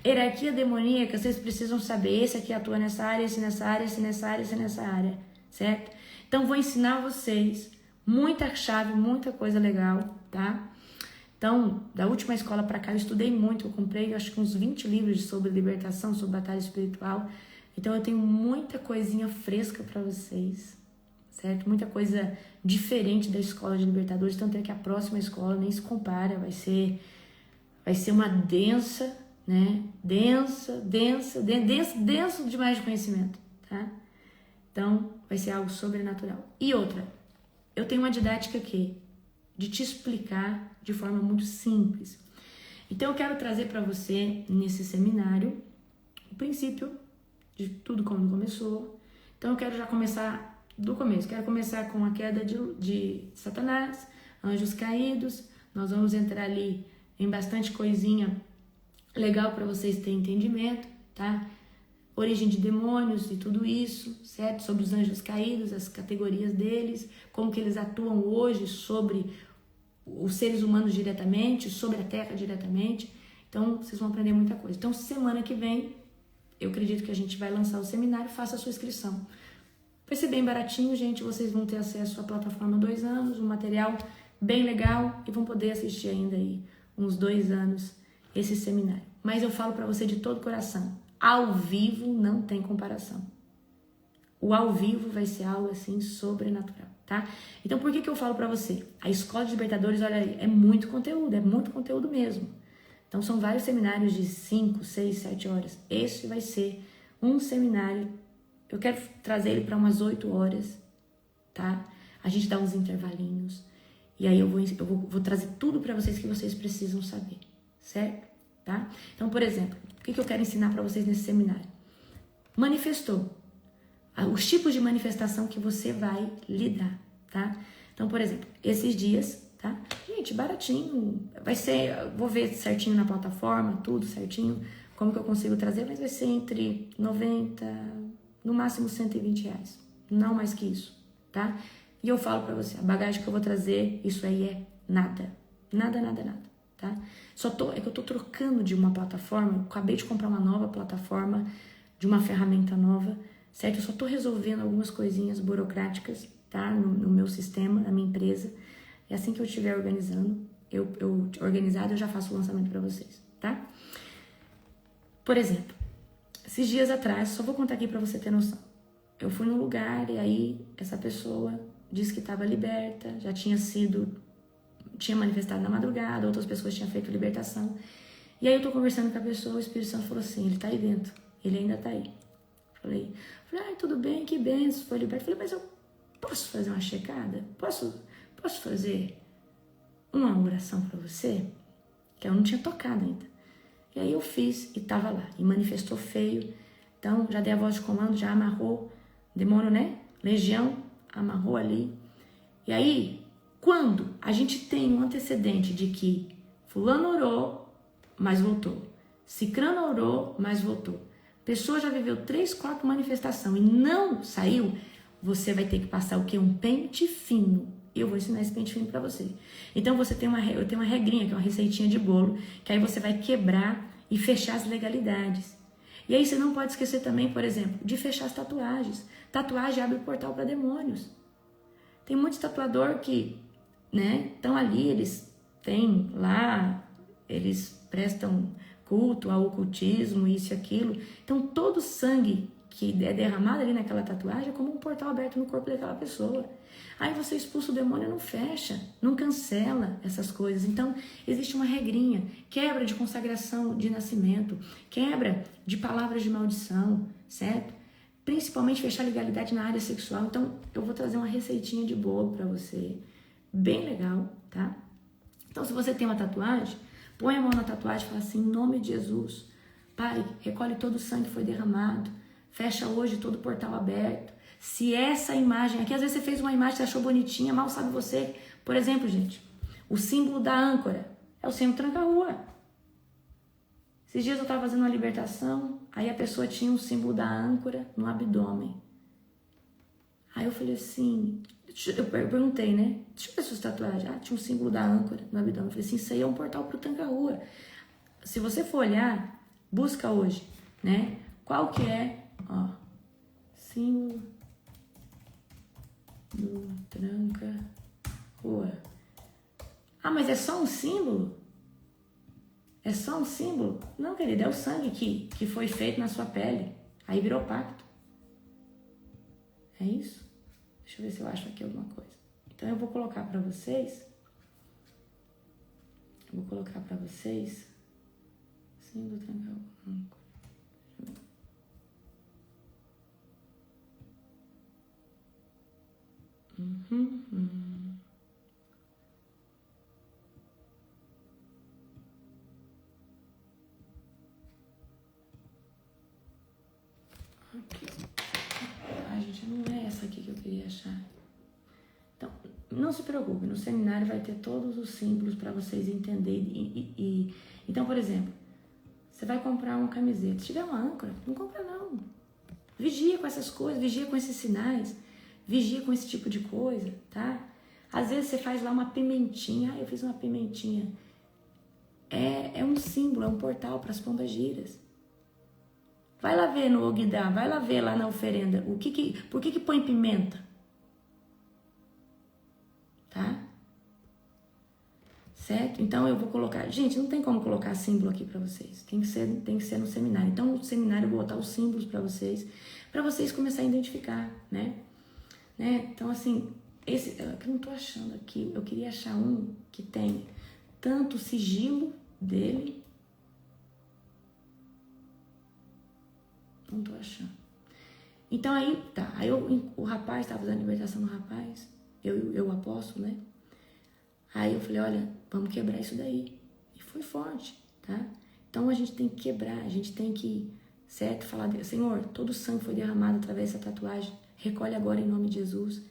Hierarquia demoníaca, vocês precisam saber, esse aqui atua nessa área, esse nessa área, esse nessa área, esse nessa área, certo? Então, vou ensinar vocês muita chave, muita coisa legal, tá? Então, da última escola pra cá, eu estudei muito, eu comprei, acho que uns 20 livros sobre libertação, sobre batalha espiritual. Então, eu tenho muita coisinha fresca pra vocês, certo? Muita coisa diferente da Escola de Libertadores, tanto é que a próxima escola nem se compara, vai ser Vai ser uma densa, né? Denso demais de conhecimento, tá? Então, vai ser algo sobrenatural. E outra, eu tenho uma didática aqui de te explicar de forma muito simples. Então, eu quero trazer para você, nesse seminário, o princípio de tudo como começou. Então, eu quero já começar do começo. Quero começar com a queda de Satanás, anjos caídos. Nós vamos entrar ali em bastante coisinha legal para vocês terem entendimento, tá? Origem de demônios e tudo isso, certo? Sobre os anjos caídos, as categorias deles, como que eles atuam hoje sobre os seres humanos diretamente, sobre a Terra diretamente. Então, vocês vão aprender muita coisa. Então, semana que vem, eu acredito que a gente vai lançar o seminário, faça a sua inscrição. Vai ser bem baratinho, gente, vocês vão ter acesso à plataforma 2 anos, um material bem legal e vão poder assistir ainda aí uns 2 anos esse seminário. Mas eu falo para você de todo coração, ao vivo não tem comparação. O ao vivo vai ser algo assim sobrenatural, tá? Então por que eu falo para você? A Escola de Libertadores, olha aí, é muito conteúdo mesmo. Então são vários seminários de 5, 6, 7 horas. Esse vai ser um seminário, eu quero trazer ele para umas 8 horas, tá? A gente dá uns intervalinhos e aí eu vou trazer tudo para vocês que vocês precisam saber, certo? Tá? Então, por exemplo, o que eu quero ensinar para vocês nesse seminário? Manifestou. Os tipos de manifestação que você vai lidar, tá? Então, por exemplo, esses dias, tá? Gente, baratinho, vai ser, vou ver certinho na plataforma, tudo certinho, como que eu consigo trazer, mas vai ser entre 90, no máximo 120 reais, não mais que isso, tá? E eu falo pra você, a bagagem que eu vou trazer, isso aí é nada, tá? É que eu tô trocando de uma plataforma, eu acabei de comprar uma nova plataforma, de uma ferramenta nova, certo? Eu só tô resolvendo algumas coisinhas burocráticas, tá? No meu sistema, na minha empresa. E assim que eu estiver organizando, organizado, eu já faço o lançamento para vocês, tá? Por exemplo, esses dias atrás, só vou contar aqui para você ter noção. Eu fui num lugar e aí essa pessoa disse que estava liberta, já tinha manifestado na madrugada, outras pessoas tinham feito libertação. E aí eu tô conversando com a pessoa, o Espírito Santo falou assim, ele tá aí dentro, ele ainda tá aí. Falei, tudo bem, que benção, foi liberto. Falei, mas eu posso fazer uma checada? Posso fazer uma oração para você? Que eu não tinha tocado ainda. E aí eu fiz e tava lá, e manifestou feio. Então já dei a voz de comando, já amarrou, demônio, né? Legião, amarrou ali. E aí, quando a gente tem um antecedente de que fulano orou, mas voltou. Cicrano orou, mas voltou. Pessoa já viveu 3, 4 manifestações e não saiu, você vai ter que passar o quê? Um pente fino. Eu vou ensinar esse pente fino para você. Então eu tenho uma regrinha, que é uma receitinha de bolo, que aí você vai quebrar e fechar as legalidades. E aí você não pode esquecer também, por exemplo, de fechar as tatuagens. Tatuagem abre o portal para demônios. Tem muitos tatuador que, né, estão ali, eles têm lá, eles prestam culto ao ocultismo, isso e aquilo. Então, todo o sangue que é derramado ali naquela tatuagem é como um portal aberto no corpo daquela pessoa. Aí você expulsa o demônio, não fecha, não cancela essas coisas. Então, existe uma regrinha, quebra de consagração de nascimento, quebra de palavras de maldição, certo? Principalmente fechar legalidade na área sexual. Então, eu vou trazer uma receitinha de bolo pra você, bem legal, tá? Então, se você tem uma tatuagem, põe a mão na tatuagem e fala assim, em nome de Jesus, Pai, recolhe todo o sangue que foi derramado, fecha hoje todo o portal aberto. Se essa imagem aqui, às vezes você fez uma imagem, você achou bonitinha, mal sabe você. Por exemplo, gente, o símbolo da âncora é o símbolo tranca-rua. Esses dias eu estava fazendo uma libertação, aí a pessoa tinha um símbolo da âncora no abdômen. Aí eu falei assim, eu perguntei, né? Deixa eu ver suas tatuagens. Ah, tinha um símbolo da âncora no abdômen. Eu falei assim, isso aí é um portal pro tranca-rua. Se você for olhar, busca hoje, né? Qual que é, ó, símbolo do tranca-rua. Ah, mas é só um símbolo? É só um símbolo? Não, querido, é o sangue que foi feito na sua pele. Aí virou pacto. É isso? Deixa eu ver se eu acho aqui alguma coisa. Então eu vou colocar para vocês. símbolo trancar o âncora. Aqui. Ai, gente, não é essa aqui que eu queria achar. Então, não se preocupe, no seminário vai ter todos os símbolos para vocês entenderem. Então, por exemplo, você vai comprar uma camiseta. Se tiver uma âncora, não compra não. Vigia com essas coisas, vigia com esses sinais, vigia com esse tipo de coisa, tá? Às vezes você faz lá uma pimentinha. Ah, eu fiz uma pimentinha. É um símbolo, é um portal para as pombagiras. Vai lá ver no Ogdá, vai lá ver lá na oferenda. Por que põe pimenta? Tá? Certo? Então eu vou colocar... Gente, não tem como colocar símbolo aqui para vocês. Tem que ser no seminário. Então no seminário eu vou botar os símbolos para vocês começarem a identificar, né? Então assim, esse eu não tô achando aqui. Eu queria achar um que tem tanto o sigilo dele. Não tô achando. Então aí, tá. Aí o rapaz, tava fazendo a libertação do rapaz. Eu o apóstolo, né? Aí eu falei, olha, vamos quebrar isso daí. E foi forte, tá? Então a gente tem que quebrar, a gente tem que, certo? Falar, Senhor, todo o sangue foi derramado através dessa tatuagem. Recolhe agora em nome de Jesus.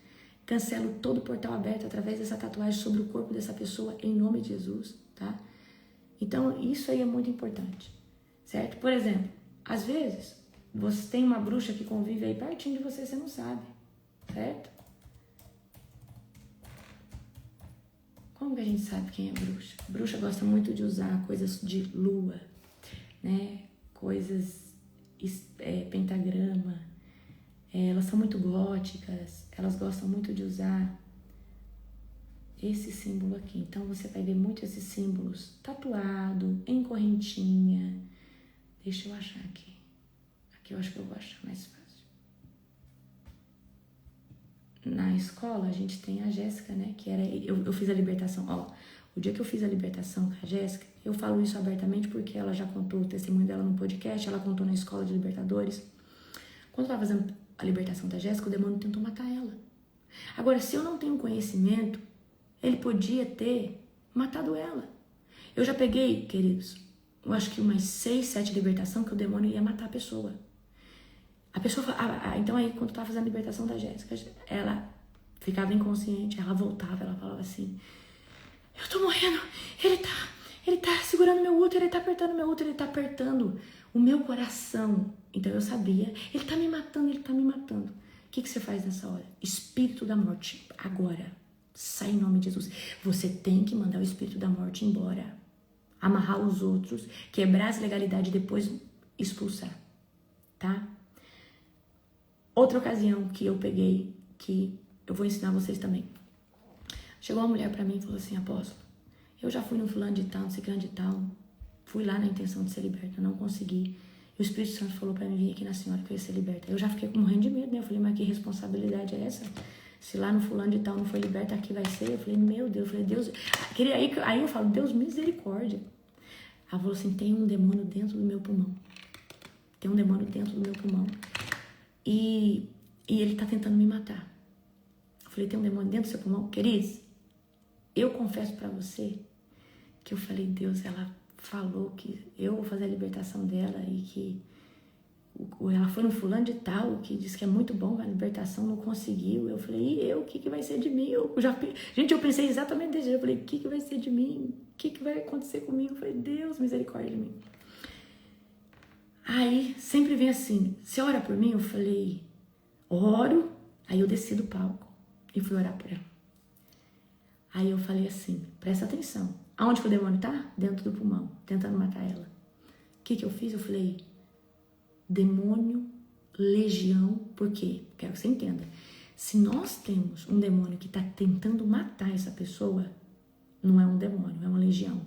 Cancelo todo o portal aberto através dessa tatuagem sobre o corpo dessa pessoa em nome de Jesus, tá? Então isso aí é muito importante, certo? Por exemplo, às vezes você tem uma bruxa que convive aí pertinho de você não sabe, certo? Como que a gente sabe quem é bruxa? Bruxa gosta muito de usar coisas de lua, né? Coisas, pentagrama. Elas são muito góticas, elas gostam muito de usar esse símbolo aqui. Então você vai ver muito esses símbolos tatuado, em correntinha. Deixa eu achar aqui. Aqui eu acho que eu vou achar mais fácil. Na escola a gente tem a Jéssica, né? Que era... Eu fiz a libertação, ó. O dia que eu fiz a libertação com a Jéssica, eu falo isso abertamente porque ela já contou o testemunho dela no podcast, ela contou na escola de libertadores. Quando eu tava fazendo a libertação da Jéssica, o demônio tentou matar ela. Agora, se eu não tenho conhecimento, ele podia ter matado ela. Eu já peguei, queridos, eu acho que umas 6, 7 libertações que o demônio ia matar a pessoa. A pessoa, então aí quando eu tava fazendo a libertação da Jéssica, ela ficava inconsciente, ela voltava, ela falava assim, eu tô morrendo, ele tá segurando meu útero, ele tá apertando meu útero, ele tá apertando o meu coração. Então eu sabia, ele tá me matando, ele tá me matando. O que você faz nessa hora? Espírito da morte, agora, sai em nome de Jesus. Você tem que mandar o espírito da morte embora, amarrar os outros, quebrar as legalidades e depois expulsar, tá? Outra ocasião que eu peguei, que eu vou ensinar vocês também. Chegou uma mulher pra mim e falou assim, apóstolo, eu já fui no fulano de tal, no ciclano de tal, fui lá na intenção de ser liberta, não consegui. E o Espírito Santo falou pra mim vir aqui na senhora que eu ia ser liberta. Eu já fiquei morrendo de medo, né? Eu falei, mas que responsabilidade é essa? Se lá no fulano de tal não foi liberta, aqui vai ser. Eu falei, meu Deus, eu falei, Deus... Aí eu falo, Deus, misericórdia. Ela falou assim, tem um demônio dentro do meu pulmão. Tem um demônio dentro do meu pulmão. E ele tá tentando me matar. Eu falei, tem um demônio dentro do seu pulmão? Queridos, eu confesso pra você que eu falei, Deus, ela falou que eu vou fazer a libertação dela e que ela foi no fulano de tal, que disse que é muito bom a libertação, não conseguiu. Eu falei, e eu? O que vai ser de mim? Gente, eu pensei exatamente desse jeito. Eu falei, o que vai ser de mim? O que vai acontecer comigo? Eu falei, Deus, misericórdia de mim. Aí, sempre vem assim, você ora por mim? Eu falei, oro. Aí eu desci do palco e fui orar por ela. Aí eu falei assim, presta atenção. Aonde que o demônio tá? Dentro do pulmão, tentando matar ela. O que eu fiz? Eu falei, demônio, legião, por quê? Quero que você entenda. Se nós temos um demônio que está tentando matar essa pessoa, não é um demônio, é uma legião.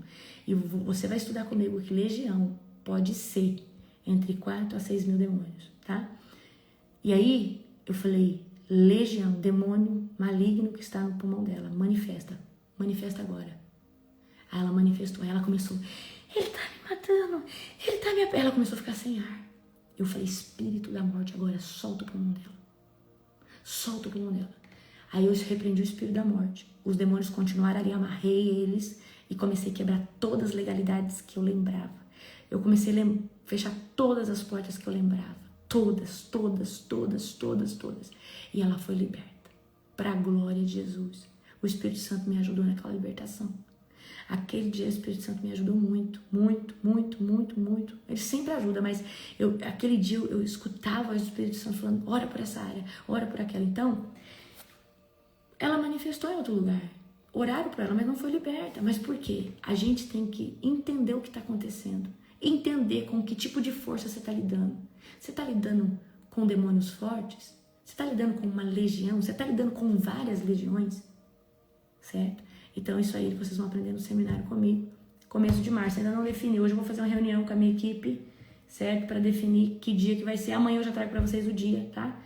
E você vai estudar comigo que legião pode ser entre 4 a 6 mil demônios, tá? E aí, eu falei, legião, demônio maligno que está no pulmão dela, manifesta agora. Aí ela manifestou, aí ela começou, ele tá me matando, ele tá me... Ela começou a ficar sem ar. Eu falei, espírito da morte, agora solta o pulmão dela. Solta o pulmão dela. Aí eu repreendi o espírito da morte. Os demônios continuaram ali, amarrei eles e comecei a quebrar todas as legalidades que eu lembrava. Eu comecei a fechar todas as portas que eu lembrava. Todas. E ela foi liberta. Para a glória de Jesus. O Espírito Santo me ajudou naquela libertação. Aquele dia o Espírito Santo me ajudou muito. Ele sempre ajuda, mas aquele dia eu escutava o Espírito Santo falando, ora por essa área, ora por aquela. Então, ela manifestou em outro lugar. Oraram por ela, mas não foi liberta. Mas por quê? A gente tem que entender o que está acontecendo. Entender com que tipo de força você está lidando. Você está lidando com demônios fortes? Você está lidando com uma legião? Você está lidando com várias legiões? Certo? Então isso aí vocês vão aprender no seminário comigo. Começo de março, ainda não defini. Hoje eu vou fazer uma reunião com a minha equipe, certo? Para definir que dia que vai ser. Amanhã eu já trago para vocês o dia, tá?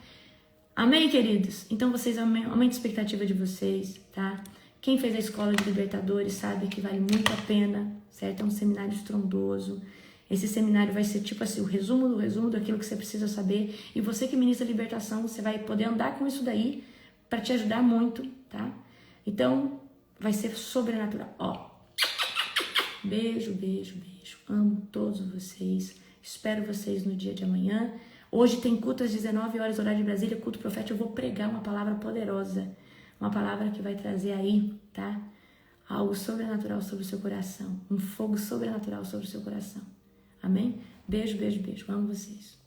Amém, queridos? Então vocês aumentem a expectativa de vocês, tá? Quem fez a escola de libertadores sabe que vale muito a pena, certo? É um seminário estrondoso. Esse seminário vai ser tipo assim, o resumo daquilo que você precisa saber. E você que ministra libertação, você vai poder andar com isso daí para te ajudar muito, tá? Então, vai ser sobrenatural. Ó, beijo. Amo todos vocês. Espero vocês no dia de amanhã. Hoje tem culto às 19 horas, horário de Brasília, culto profético. Eu vou pregar uma palavra poderosa. Uma palavra que vai trazer aí, tá? Algo sobrenatural sobre o seu coração. Um fogo sobrenatural sobre o seu coração. Amém? Beijo. Amo vocês.